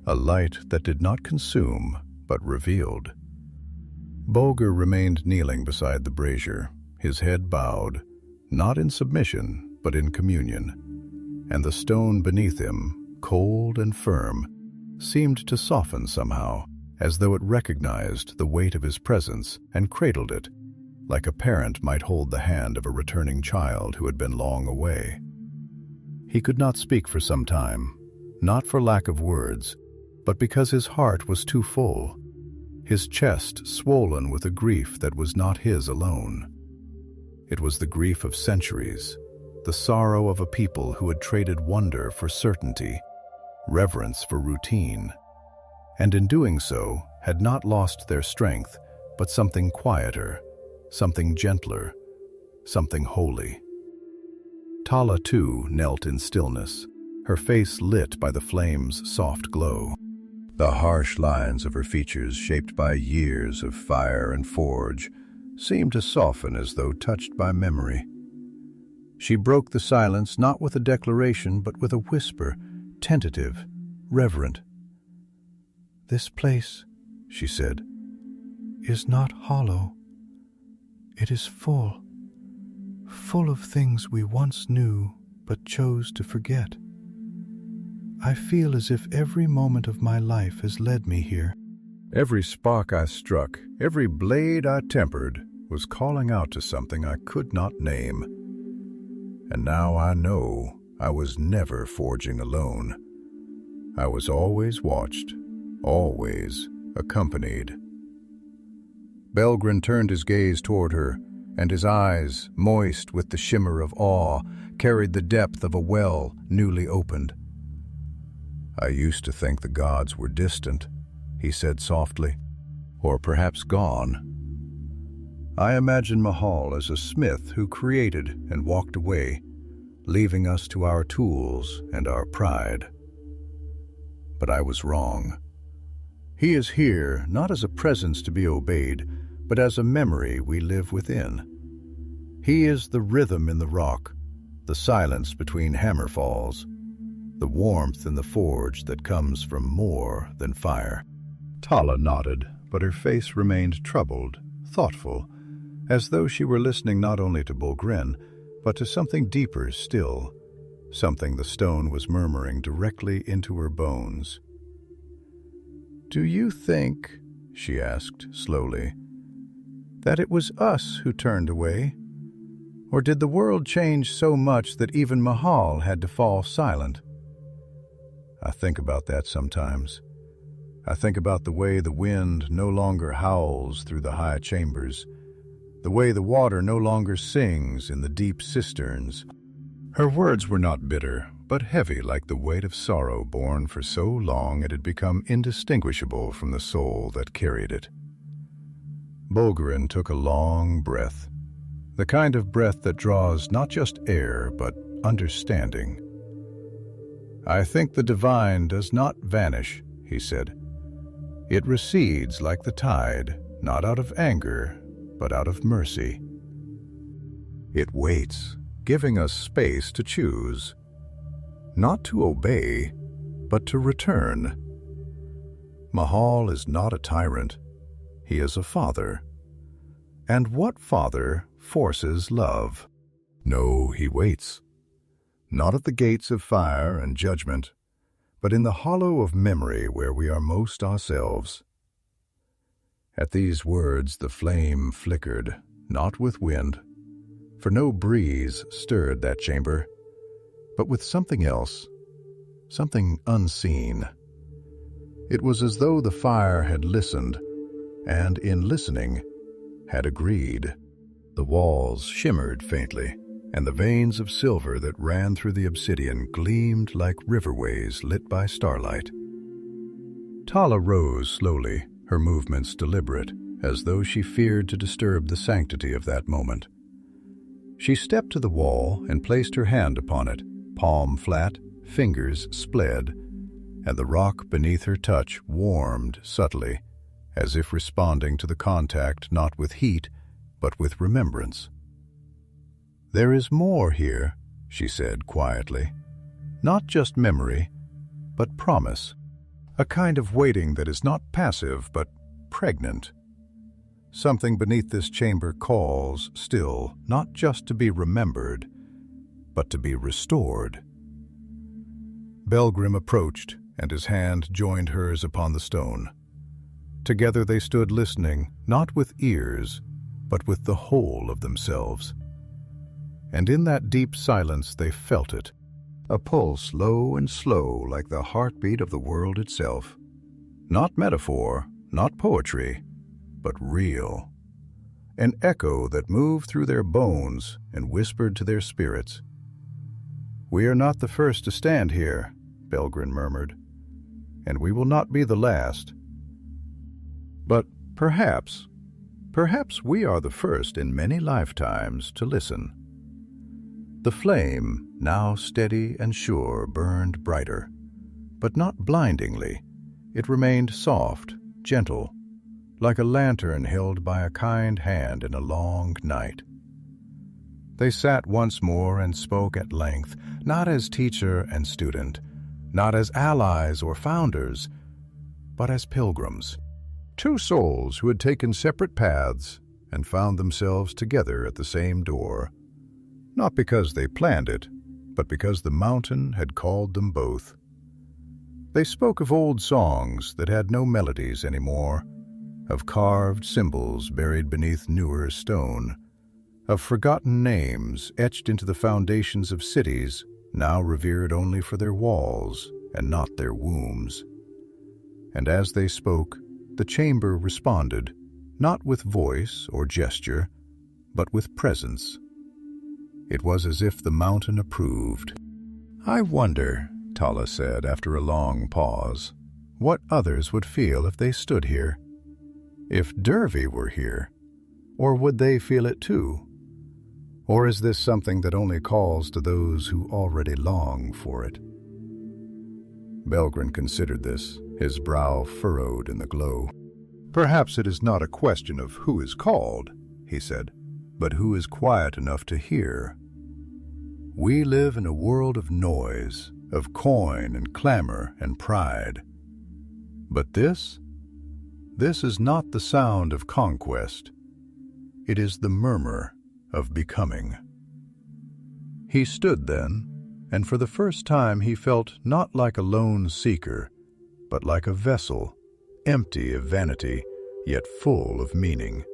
a light that did not consume, but revealed. Balgrren remained kneeling beside the brazier, his head bowed, not in submission, but in communion, and the stone beneath him, cold and firm, seemed to soften somehow, as though it recognized the weight of his presence and cradled it, like a parent might hold the hand of a returning child who had been long away. He could not speak for some time, not for lack of words, but because his heart was too full, his chest swollen with a grief that was not his alone. It was the grief of centuries, the sorrow of a people who had traded wonder for certainty, reverence for routine, and in doing so had not lost their strength, but something quieter, something gentler, something holy. Thala, too, knelt in stillness, her face lit by the flame's soft glow. The harsh lines of her features, shaped by years of fire and forge, seemed to soften as though touched by memory. She broke the silence not with a declaration, but with a whisper, tentative, reverent. "This place," she said, "is not hollow. It is full, full of things we once knew but chose to forget. I feel as if every moment of my life has led me here. Every spark I struck, every blade I tempered, was calling out to something I could not name. And now I know I was never forging alone. I was always watched, always accompanied." Balgrren turned his gaze toward her, and his eyes, moist with the shimmer of awe, carried the depth of a well newly opened. "I used to think the gods were distant," he said softly, "or perhaps gone. I imagine Mahal as a smith who created and walked away, leaving us to our tools and our pride. But I was wrong. He is here not as a presence to be obeyed, but as a memory we live within. He is the rhythm in the rock, the silence between hammer falls, the warmth in the forge that comes from more than fire." Thala nodded, but her face remained troubled, thoughtful, as though she were listening not only to Balgrren, but to something deeper still, something the stone was murmuring directly into her bones. "Do you think," she asked slowly, "that it was us who turned away? Or did the world change so much that even Mahal had to fall silent? I think about that sometimes. I think about the way the wind no longer howls through the high chambers, the way the water no longer sings in the deep cisterns." Her words were not bitter, but heavy like the weight of sorrow borne for so long it had become indistinguishable from the soul that carried it. Balgrren took a long breath, the kind of breath that draws not just air, but understanding. "I think the divine does not vanish," he said. "It recedes like the tide, not out of anger, but out of mercy. It waits, giving us space to choose, not to obey, but to return. Mahal is not a tyrant. He is a father. And what father forces love? No, he waits. Not at the gates of fire and judgment, but in the hollow of memory where we are most ourselves." At these words the flame flickered, not with wind, for no breeze stirred that chamber, but with something else, something unseen. It was as though the fire had listened, and in listening, had agreed. The walls shimmered faintly, and the veins of silver that ran through the obsidian gleamed like riverways lit by starlight. Thala rose slowly, her movements deliberate, as though she feared to disturb the sanctity of that moment. She stepped to the wall and placed her hand upon it, palm flat, fingers spread, and the rock beneath her touch warmed subtly, as if responding to the contact not with heat, but with remembrance. "There is more here," she said quietly. "Not just memory, but promise. A kind of waiting that is not passive, but pregnant. Something beneath this chamber calls, still, not just to be remembered, but to be restored." Balgrren approached, and his hand joined hers upon the stone. Together they stood listening, not with ears, but with the whole of themselves. And in that deep silence they felt it, a pulse low and slow like the heartbeat of the world itself. Not metaphor, not poetry, but real. An echo that moved through their bones and whispered to their spirits. "We are not the first to stand here," Balgrren murmured, "and we will not be the last. But perhaps we are the first in many lifetimes to listen." The flame, now steady and sure, burned brighter, but not blindingly. It remained soft, gentle, like a lantern held by a kind hand in a long night. They sat once more and spoke at length, not as teacher and student, not as allies or founders, but as pilgrims. Two souls who had taken separate paths and found themselves together at the same door, not because they planned it, but because the mountain had called them both. They spoke of old songs that had no melodies anymore, of carved symbols buried beneath newer stone, of forgotten names etched into the foundations of cities now revered only for their walls and not their wombs. And as they spoke, the chamber responded, not with voice or gesture, but with presence. It was as if the mountain approved. "I wonder," Thala said after a long pause, "what others would feel if they stood here. If Dervy were here, or would they feel it too? Or is this something that only calls to those who already long for it?" Balgrren considered this, his brow furrowed in the glow. "Perhaps it is not a question of who is called," he said, "but who is quiet enough to hear. We live in a world of noise, of coin and clamor and pride. But this is not the sound of conquest. It is the murmur of becoming." He stood then, and for the first time he felt not like a lone seeker, but like a vessel, empty of vanity, yet full of meaning.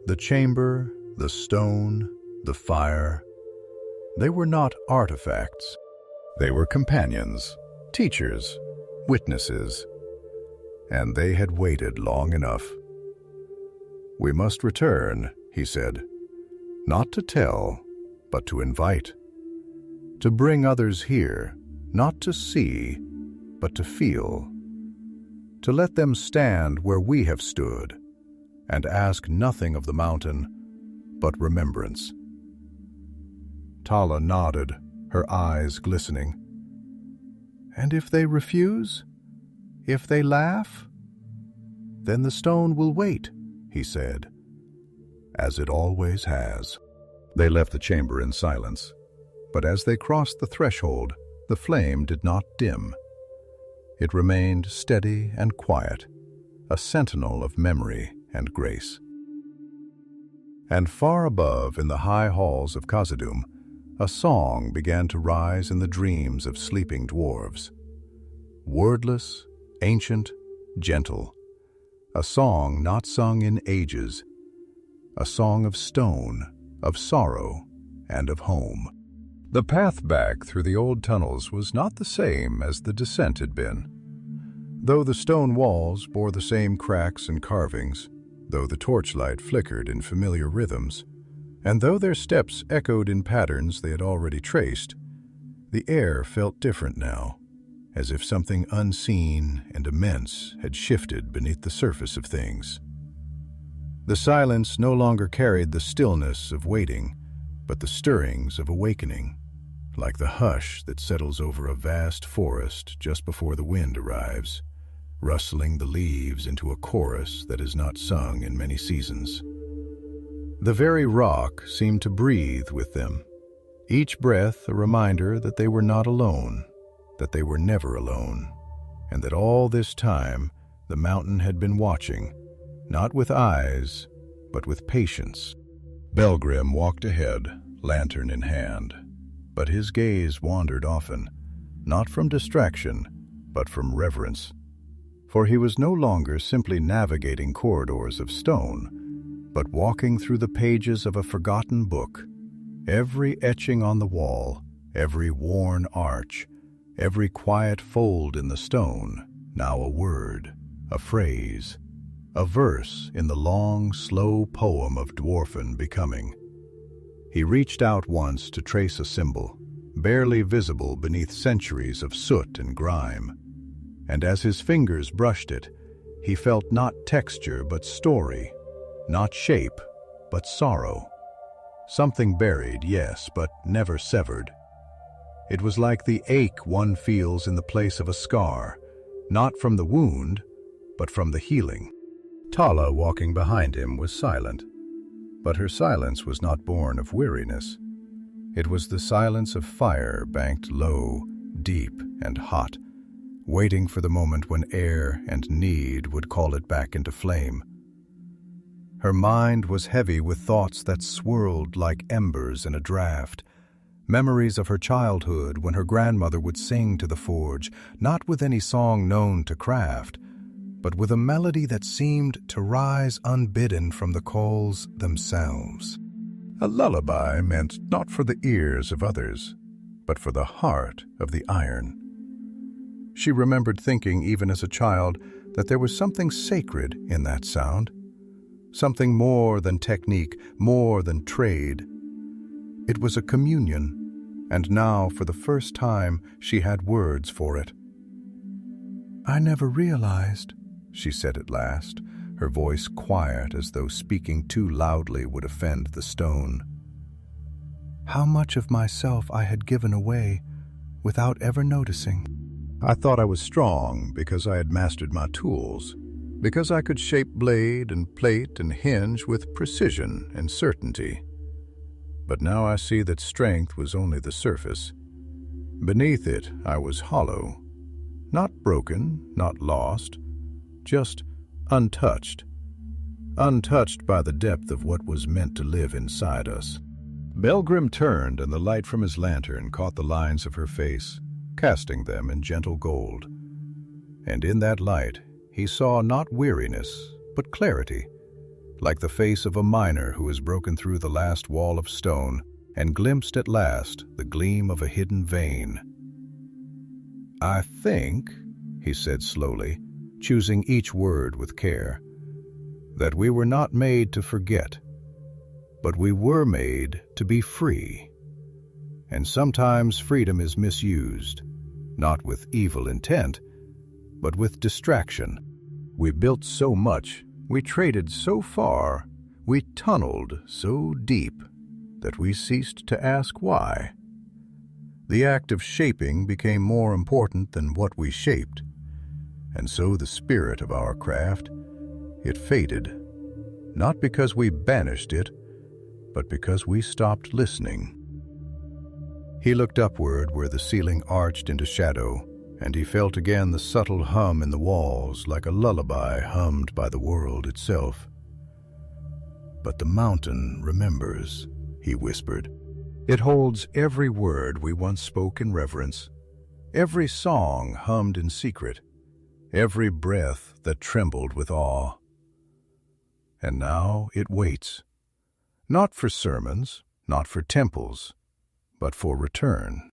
The chamber, the stone, the fire, they were not artifacts. They were companions, teachers, witnesses, and they had waited long enough. "We must return," he said, "not to tell, but to invite. To bring others here, not to see, but to feel. To let them stand where we have stood, and ask nothing of the mountain but remembrance. Thala nodded, her eyes glistening. And if they refuse? If they laugh? Then the stone will wait, he said, as it always has. They left the chamber in silence, but as they crossed the threshold, the flame did not dim. It remained steady and quiet, a sentinel of memory and grace. And far above, in the high halls of Khazad-dûm, a song began to rise in the dreams of sleeping dwarves. Wordless, ancient, gentle, a song not sung in ages, a song of stone, of sorrow, and of home. The path back through the old tunnels was not the same as the descent had been. Though the stone walls bore the same cracks and carvings, though the torchlight flickered in familiar rhythms, and though their steps echoed in patterns they had already traced, the air felt different now, as if something unseen and immense had shifted beneath the surface of things. The silence no longer carried the stillness of waiting, but the stirrings of awakening, like the hush that settles over a vast forest just before the wind arrives, rustling the leaves into a chorus that is not sung in many seasons. The very rock seemed to breathe with them, each breath a reminder that they were not alone, that they were never alone, and that all this time the mountain had been watching, not with eyes, but with patience. Balgrren walked ahead, lantern in hand, but his gaze wandered often, not from distraction, but from reverence. For he was no longer simply navigating corridors of stone, but walking through the pages of a forgotten book, every etching on the wall, every worn arch, every quiet fold in the stone, now a word, a phrase, a verse in the long, slow poem of Dwarven becoming. He reached out once to trace a symbol, barely visible beneath centuries of soot and grime, and as his fingers brushed it, he felt not texture but story, not shape but sorrow. Something buried, yes, but never severed. It was like the ache one feels in the place of a scar, not from the wound, but from the healing. Thala, walking behind him, was silent, but her silence was not born of weariness. It was the silence of fire banked low, deep, and hot, waiting for the moment when air and need would call it back into flame. Her mind was heavy with thoughts that swirled like embers in a draught, memories of her childhood when her grandmother would sing to the forge, not with any song known to craft, but with a melody that seemed to rise unbidden from the coals themselves. A lullaby meant not for the ears of others, but for the heart of the iron. She remembered thinking, even as a child, that there was something sacred in that sound, something more than technique, more than trade. It was a communion, and now, for the first time, she had words for it. "I never realized," she said at last, her voice quiet as though speaking too loudly would offend the stone, "how much of myself I had given away without ever noticing. I thought I was strong because I had mastered my tools, because I could shape blade and plate and hinge with precision and certainty. But now I see that strength was only the surface. Beneath it I was hollow, not broken, not lost, just untouched by the depth of what was meant to live inside us." Balgrren turned, and the light from his lantern caught the lines of her face, casting them in gentle gold. And in that light he saw not weariness, but clarity, like the face of a miner who has broken through the last wall of stone and glimpsed at last the gleam of a hidden vein. "I think," he said slowly, choosing each word with care, "that we were not made to forget, but we were made to be free. And sometimes freedom is misused, not with evil intent, but with distraction. We built so much, We traded so far, we tunneled so deep, that we ceased to ask why. The act of shaping became more important than what we shaped, and so the spirit of our craft, it faded, not because we banished it, but because we stopped listening. He looked upward where the ceiling arched into shadow, and he felt again the subtle hum in the walls like a lullaby hummed by the world itself. "But the mountain remembers," he whispered. "It holds every word we once spoke in reverence, every song hummed in secret, every breath that trembled with awe. And now it waits, not for sermons, not for temples, but for return."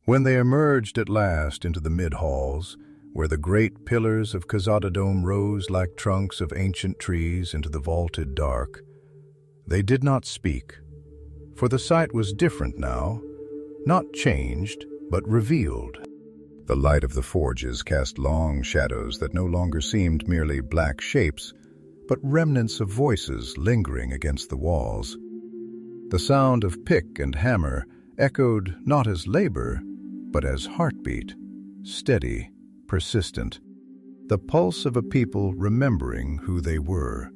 When they emerged at last into the mid-halls, where the great pillars of Khazad-dûm rose like trunks of ancient trees into the vaulted dark, they did not speak, for the sight was different now, not changed, but revealed. The light of the forges cast long shadows that no longer seemed merely black shapes, but remnants of voices lingering against the walls. The sound of pick and hammer echoed not as labor, but as heartbeat, steady, persistent, the pulse of a people remembering who they were.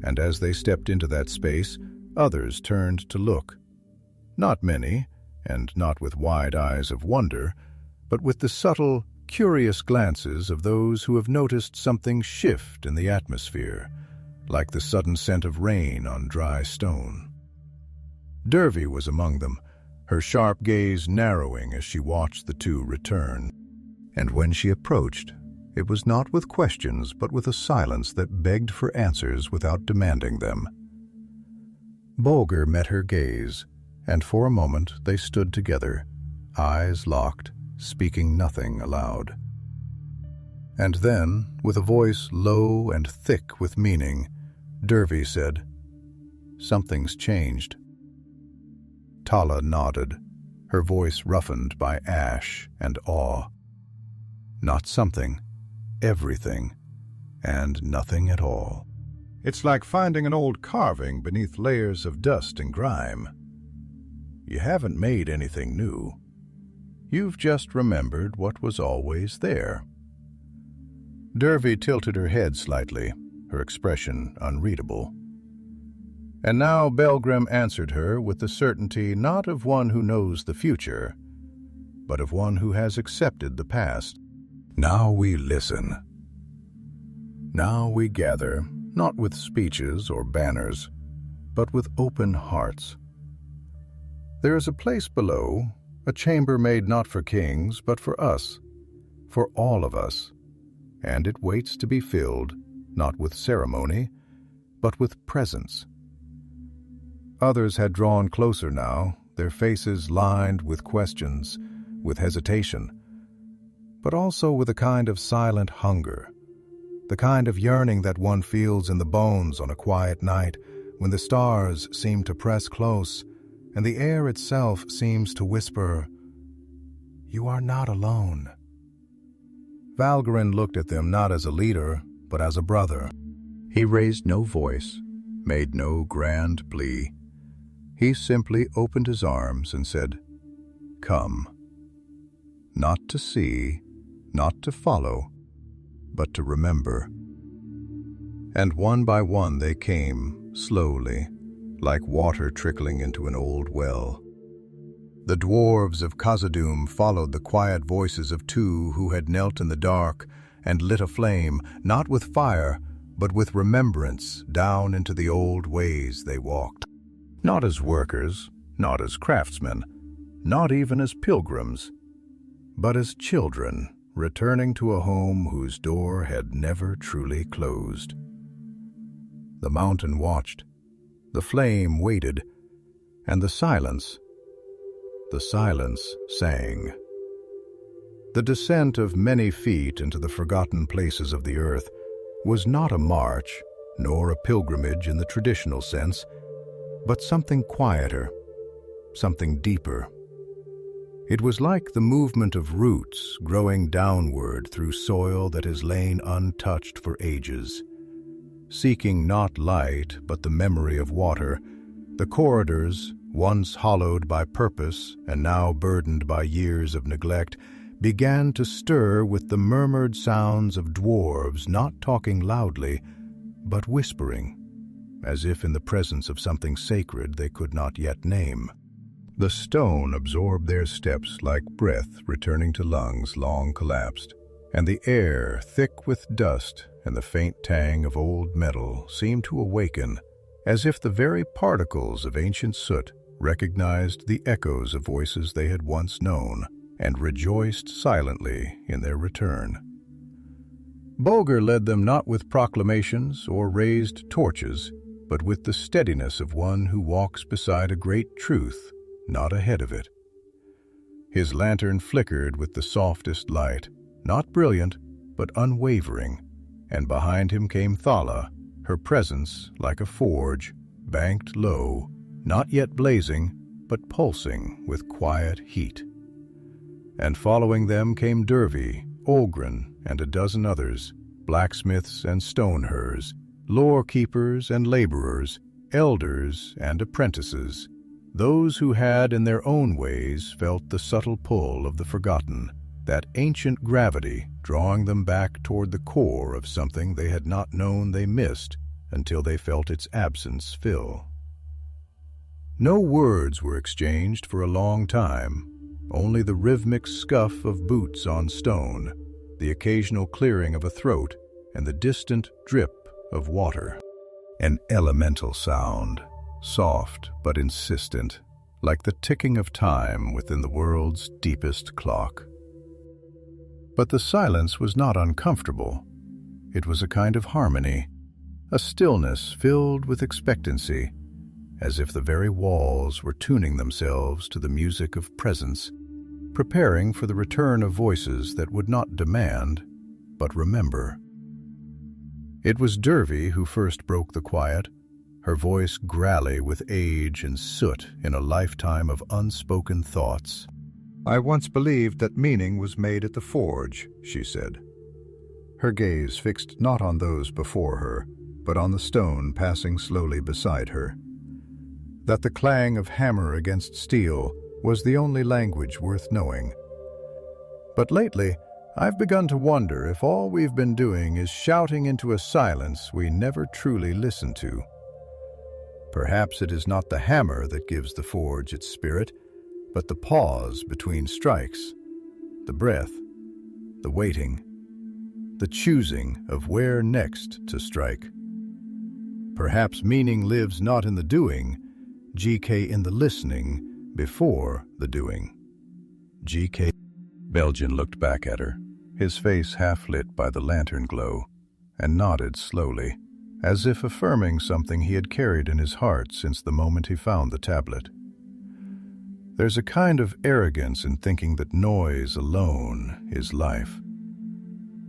And as they stepped into that space, others turned to look. Not many, and not with wide eyes of wonder, but with the subtle, curious glances of those who have noticed something shift in the atmosphere, like the sudden scent of rain on dry stone. Dervy was among them, her sharp gaze narrowing as she watched the two return. And when she approached, it was not with questions but with a silence that begged for answers without demanding them. Balgrren met her gaze, and for a moment they stood together, eyes locked, speaking nothing aloud. And then, with a voice low and thick with meaning, Dervy said, "Something's changed." Thala nodded, her voice roughened by ash and awe. Not something, everything, and nothing at all. It's like finding an old carving beneath layers of dust and grime. You haven't made anything new. You've just remembered what was always there. Dervy tilted her head slightly, her expression unreadable. And now Balgrren answered her with the certainty not of one who knows the future, but of one who has accepted the past. Now we listen. Now we gather, not with speeches or banners, but with open hearts. There is a place below, a chamber made not for kings, but for us, for all of us, and it waits to be filled, not with ceremony, but with presence. Others had drawn closer now, their faces lined with questions, with hesitation, but also with a kind of silent hunger, the kind of yearning that one feels in the bones on a quiet night when the stars seem to press close and the air itself seems to whisper, "You are not alone." Balgrren looked at them not as a leader, but as a brother. He raised no voice, made no grand plea. He simply opened his arms and said, "Come." Not to see, not to follow, but to remember. And one by one they came, slowly, like water trickling into an old well. The dwarves of Khazad-dûm followed the quiet voices of two who had knelt in the dark and lit a flame, not with fire, but with remembrance down into the old ways they walked. Not as workers, not as craftsmen, not even as pilgrims, but as children returning to a home whose door had never truly closed. The mountain watched, the flame waited, and the silence sang. The descent of many feet into the forgotten places of the earth was not a march, nor a pilgrimage in the traditional sense, but something quieter, something deeper. It was like the movement of roots growing downward through soil that has lain untouched for ages. Seeking not light, but the memory of water, the corridors, once hollowed by purpose and now burdened by years of neglect, began to stir with the murmured sounds of dwarves not talking loudly, but whispering, as if in the presence of something sacred they could not yet name. The stone absorbed their steps like breath returning to lungs long collapsed, and the air, thick with dust and the faint tang of old metal, seemed to awaken, as if the very particles of ancient soot recognized the echoes of voices they had once known, and rejoiced silently in their return. Balgrren led them not with proclamations or raised torches, but with the steadiness of one who walks beside a great truth, not ahead of it. His lantern flickered with the softest light, not brilliant, but unwavering, and behind him came Thala, her presence like a forge, banked low, not yet blazing, but pulsing with quiet heat. And following them came Dervy, Balgrren, and a dozen others, blacksmiths and stonehers, lore keepers and laborers, elders and apprentices, those who had in their own ways felt the subtle pull of the forgotten, that ancient gravity drawing them back toward the core of something they had not known they missed until they felt its absence fill. No words were exchanged for a long time, only the rhythmic scuff of boots on stone, the occasional clearing of a throat, and the distant drip of water. An elemental sound, soft but insistent, like the ticking of time within the world's deepest clock. But the silence was not uncomfortable. It was a kind of harmony, a stillness filled with expectancy, as if the very walls were tuning themselves to the music of presence, preparing for the return of voices that would not demand, but remember. It was Dervy who first broke the quiet, her voice grally with age and soot in a lifetime of unspoken thoughts. "I once believed that meaning was made at the forge," she said, her gaze fixed not on those before her, but on the stone passing slowly beside her. That the clang of hammer against steel was the only language worth knowing. But lately, I've begun to wonder if all we've been doing is shouting into a silence we never truly listened to. Perhaps it is not the hammer that gives the forge its spirit, but the pause between strikes, the breath, the waiting, the choosing of where next to strike. Perhaps meaning lives not in the doing, GK in the listening before the doing. GK. Belgian looked back at her, his face half lit by the lantern glow, and nodded slowly, as if affirming something he had carried in his heart since the moment he found the tablet. There's a kind of arrogance in thinking that noise alone is life.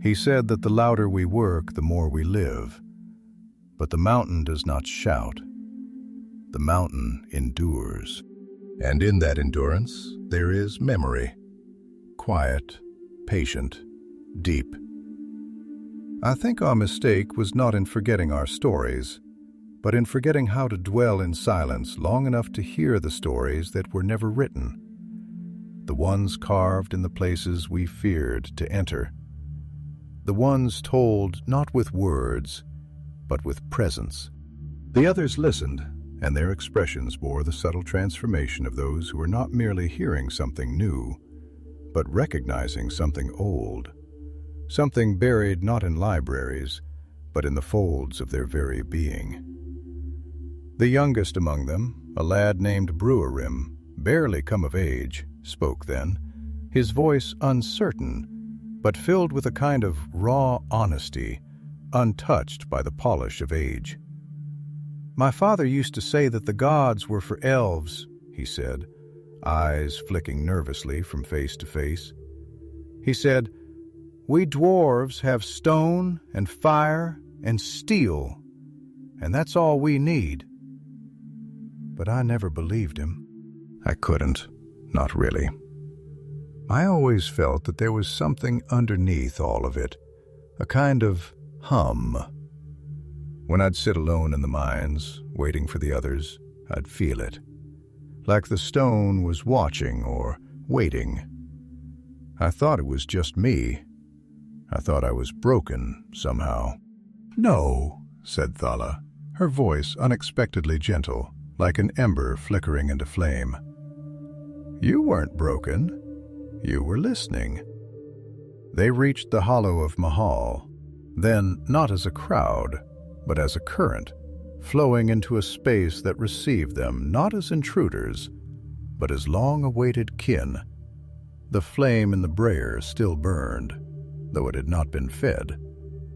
He said that the louder we work, the more we live. But the mountain does not shout. The mountain endures. And in that endurance, there is memory. Quiet, patient, deep. I think our mistake was not in forgetting our stories, but in forgetting how to dwell in silence long enough to hear the stories that were never written, the ones carved in the places we feared to enter, the ones told not with words, but with presence. The others listened, and their expressions bore the subtle transformation of those who were not merely hearing something new, but recognizing something old, something buried not in libraries, but in the folds of their very being. The youngest among them, a lad named Balgrren, barely come of age, spoke then, his voice uncertain, but filled with a kind of raw honesty, untouched by the polish of age. "My father used to say that the gods were for elves," he said, eyes flicking nervously from face to face. He said, "We dwarves have stone and fire and steel, and that's all we need." But I never believed him. I couldn't, not really. I always felt that there was something underneath all of it, a kind of hum. When I'd sit alone in the mines, waiting for the others, I'd feel it, like the stone was watching or waiting. I thought it was just me. I thought I was broken somehow. "No," said Thala, her voice unexpectedly gentle, like an ember flickering into flame. "You weren't broken. You were listening." They reached the hollow of Mahal, then not as a crowd, but as a current, flowing into a space that received them not as intruders, but as long-awaited kin. The flame in the brayer still burned, though it had not been fed,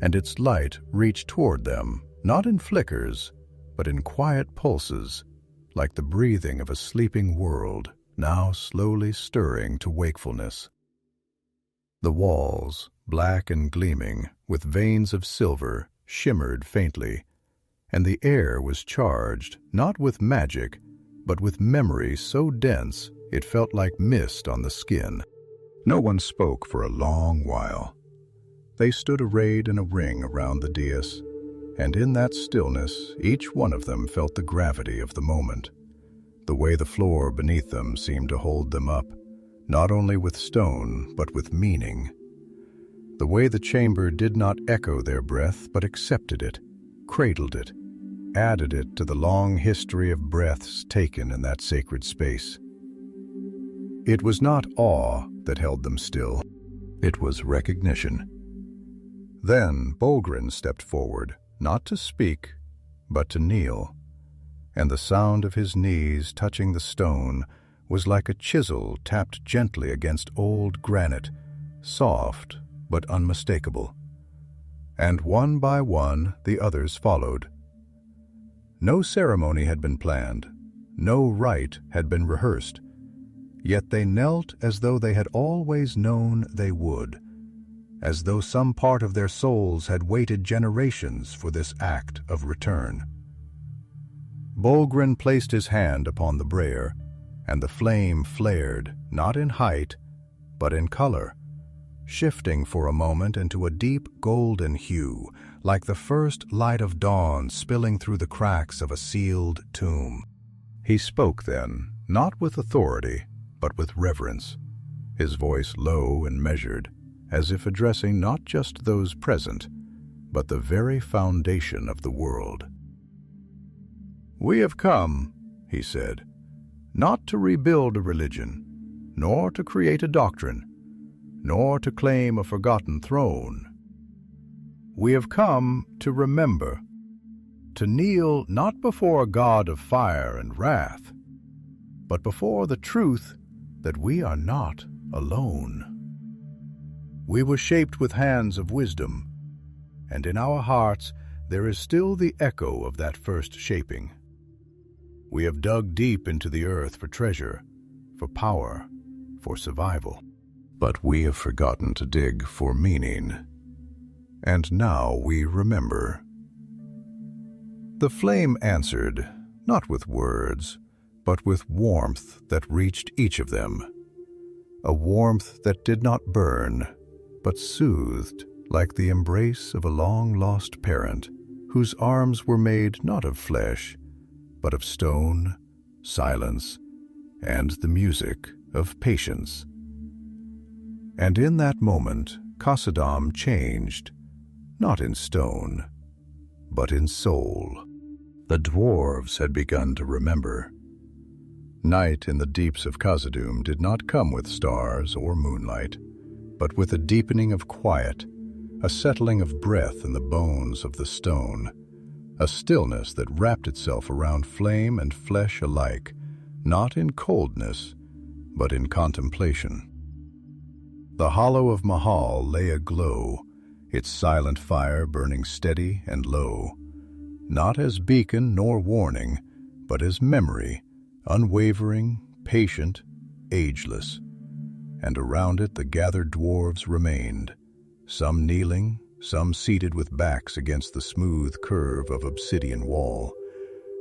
and its light reached toward them, not in flickers, but in quiet pulses, like the breathing of a sleeping world, now slowly stirring to wakefulness. The walls, black and gleaming, with veins of silver, shimmered faintly, and the air was charged, not with magic, but with memory so dense it felt like mist on the skin. No one spoke for a long while. They stood arrayed in a ring around the dais, and in that stillness each one of them felt the gravity of the moment. The way the floor beneath them seemed to hold them up, not only with stone, but with meaning. The way the chamber did not echo their breath, but accepted it, cradled it, added it to the long history of breaths taken in that sacred space. It was not awe that held them still. It was recognition. Then Balgrren stepped forward, not to speak, but to kneel, and the sound of his knees touching the stone was like a chisel tapped gently against old granite, soft but unmistakable. And one by one the others followed. No ceremony had been planned, no rite had been rehearsed, yet they knelt as though they had always known they would, as though some part of their souls had waited generations for this act of return. Balgrren placed his hand upon the brayer, and the flame flared, not in height, but in color, shifting for a moment into a deep golden hue, like the first light of dawn spilling through the cracks of a sealed tomb. He spoke then, not with authority, but with reverence, his voice low and measured, as if addressing not just those present, but the very foundation of the world. "We have come," he said, "not to rebuild a religion, nor to create a doctrine, nor to claim a forgotten throne. We have come to remember, to kneel not before a God of fire and wrath, but before the truth that we are not alone. We were shaped with hands of wisdom, and in our hearts there is still the echo of that first shaping. We have dug deep into the earth for treasure, for power, for survival. But we have forgotten to dig for meaning. And now we remember." The flame answered, not with words, but with warmth that reached each of them. A warmth that did not burn, but soothed, like the embrace of a long-lost parent, whose arms were made not of flesh, but of stone, silence, and the music of patience. And in that moment, Khazad-dûm changed, not in stone, but in soul. The Dwarves had begun to remember. Night in the deeps of Khazad-dûm did not come with stars or moonlight, but with a deepening of quiet, a settling of breath in the bones of the stone, a stillness that wrapped itself around flame and flesh alike, not in coldness, but in contemplation. The hollow of Mahal lay aglow, its silent fire burning steady and low, not as beacon nor warning, but as memory, unwavering, patient, ageless. And around it the gathered dwarves remained, some kneeling, some seated with backs against the smooth curve of obsidian wall,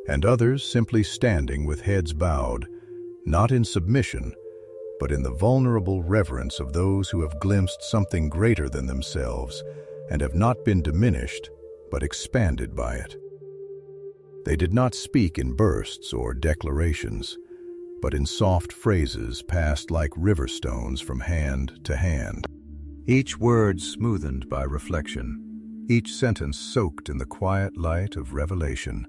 and others simply standing with heads bowed, not in submission, but in the vulnerable reverence of those who have glimpsed something greater than themselves and have not been diminished, but expanded by it. They did not speak in bursts or declarations, but in soft phrases passed like river stones from hand to hand. Each word smoothened by reflection, each sentence soaked in the quiet light of revelation.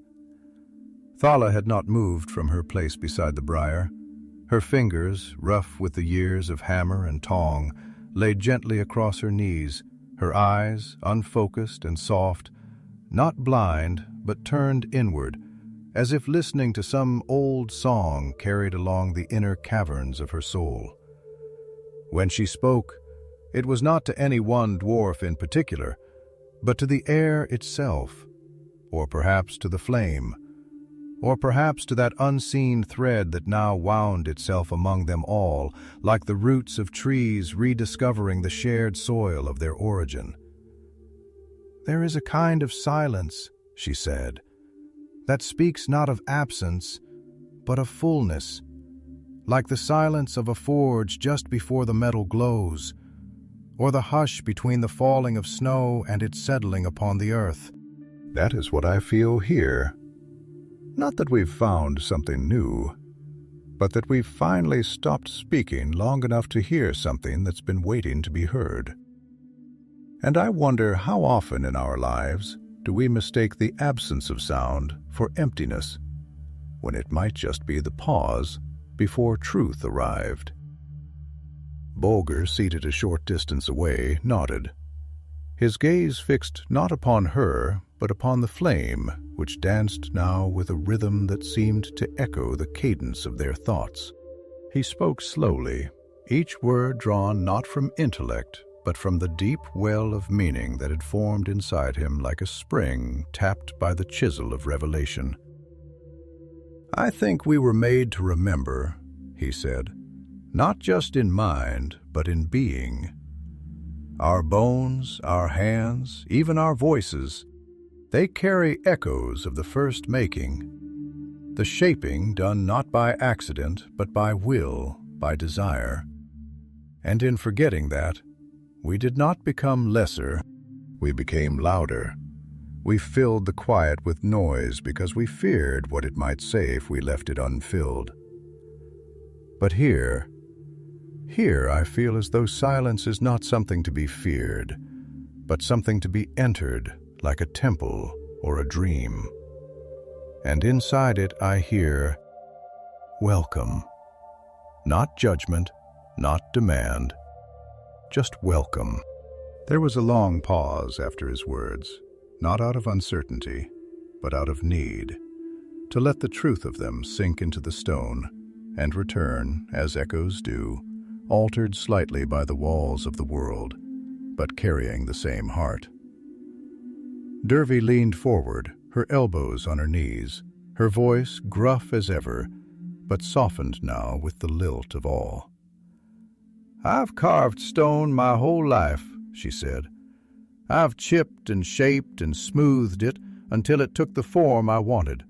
Thala had not moved from her place beside the briar. Her fingers, rough with the years of hammer and tong, lay gently across her knees, her eyes, unfocused and soft, not blind, but turned inward, as if listening to some old song carried along the inner caverns of her soul. When she spoke, it was not to any one dwarf in particular, but to the air itself, or perhaps to the flame, or perhaps to that unseen thread that now wound itself among them all, like the roots of trees rediscovering the shared soil of their origin. "There is a kind of silence," she said, "that speaks not of absence, but of fullness, like the silence of a forge just before the metal glows, or the hush between the falling of snow and its settling upon the earth." That is what I feel here. Not that we've found something new, but that we've finally stopped speaking long enough to hear something that's been waiting to be heard. And I wonder how often in our lives do we mistake the absence of sound for emptiness, when it might just be the pause before truth arrived. Balgrren, seated a short distance away, nodded, his gaze fixed not upon her, but upon the flame, which danced now with a rhythm that seemed to echo the cadence of their thoughts. He spoke slowly, each word drawn not from intellect, but from the deep well of meaning that had formed inside him like a spring tapped by the chisel of revelation. "I think we were made to remember," he said, "not just in mind, but in being. Our bones, our hands, even our voices, they carry echoes of the first making, the shaping done not by accident, but by will, by desire. And in forgetting that, we did not become lesser, we became louder. We filled the quiet with noise because we feared what it might say if we left it unfilled. But here I feel as though silence is not something to be feared, but something to be entered, like a temple or a dream. And inside it I hear, welcome. Not judgment, not demand, just welcome." There was a long pause after his words, not out of uncertainty, but out of need, to let the truth of them sink into the stone and return, as echoes do, altered slightly by the walls of the world, but carrying the same heart. Dervy leaned forward, her elbows on her knees, her voice gruff as ever, but softened now with the lilt of awe. "I've carved stone my whole life," she said. "I've chipped and shaped and smoothed it until it took the form I wanted.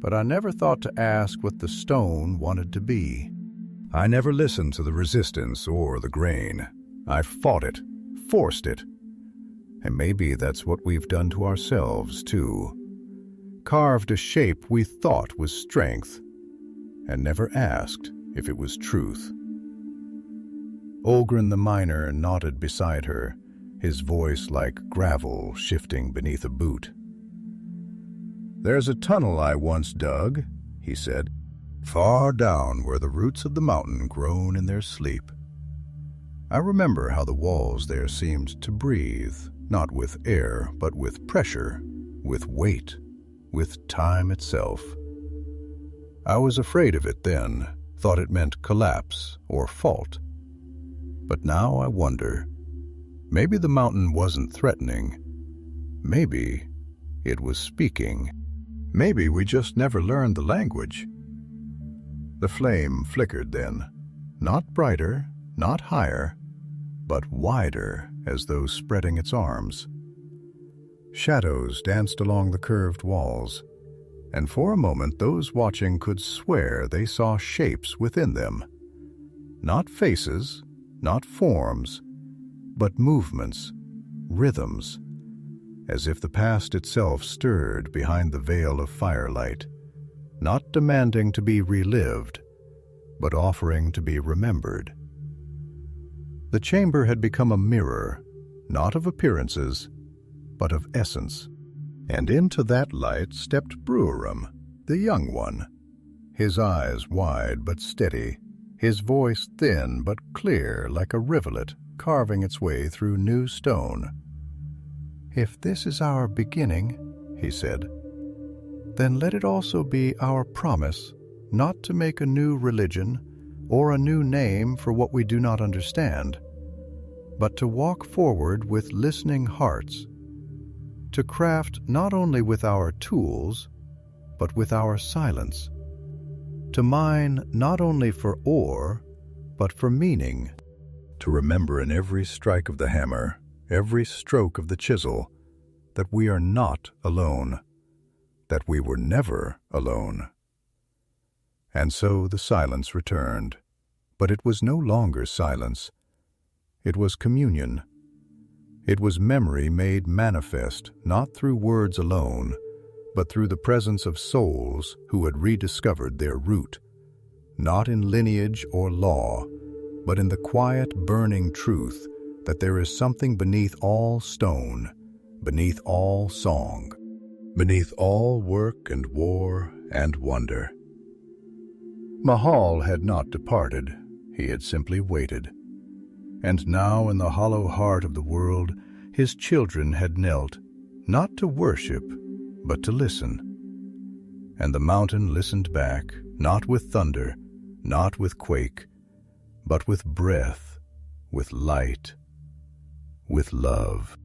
But I never thought to ask what the stone wanted to be. I never listened to the resistance or the grain. I fought it, forced it. And maybe that's what we've done to ourselves, too. Carved a shape we thought was strength, and never asked if it was truth." Balgrren the miner nodded beside her, his voice like gravel shifting beneath a boot. "There's a tunnel I once dug," he said, "far down where the roots of the mountain groan in their sleep. I remember how the walls there seemed to breathe, not with air, but with pressure, with weight, with time itself. I was afraid of it then, thought it meant collapse or fault. But now I wonder, maybe the mountain wasn't threatening. Maybe it was speaking. Maybe we just never learned the language." The flame flickered then, not brighter, not higher, but wider as though spreading its arms. Shadows danced along the curved walls, and for a moment those watching could swear they saw shapes within them. not faces, not forms, but movements, rhythms, as if the past itself stirred behind the veil of firelight, not demanding to be relived, but offering to be remembered. The chamber had become a mirror, not of appearances, but of essence, and into that light stepped Brewerum, the young one, his eyes wide but steady, his voice thin but clear like a rivulet carving its way through new stone. "If this is our beginning," he said, "then let it also be our promise not to make a new religion or a new name for what we do not understand, but to walk forward with listening hearts, to craft not only with our tools, but with our silence, to mine not only for ore, but for meaning, to remember in every strike of the hammer, every stroke of the chisel, that we are not alone, that we were never alone." And so the silence returned, but it was no longer silence. It was communion. It was memory made manifest not through words alone, but through the presence of souls who had rediscovered their root, not in lineage or law, but in the quiet, burning truth that there is something beneath all stone, beneath all song, beneath all work and war and wonder. Mahal had not departed, he had simply waited. And now in the hollow heart of the world, his children had knelt, not to worship, but to listen. And the mountain listened back, not with thunder, not with quake, but with breath, with light, with love.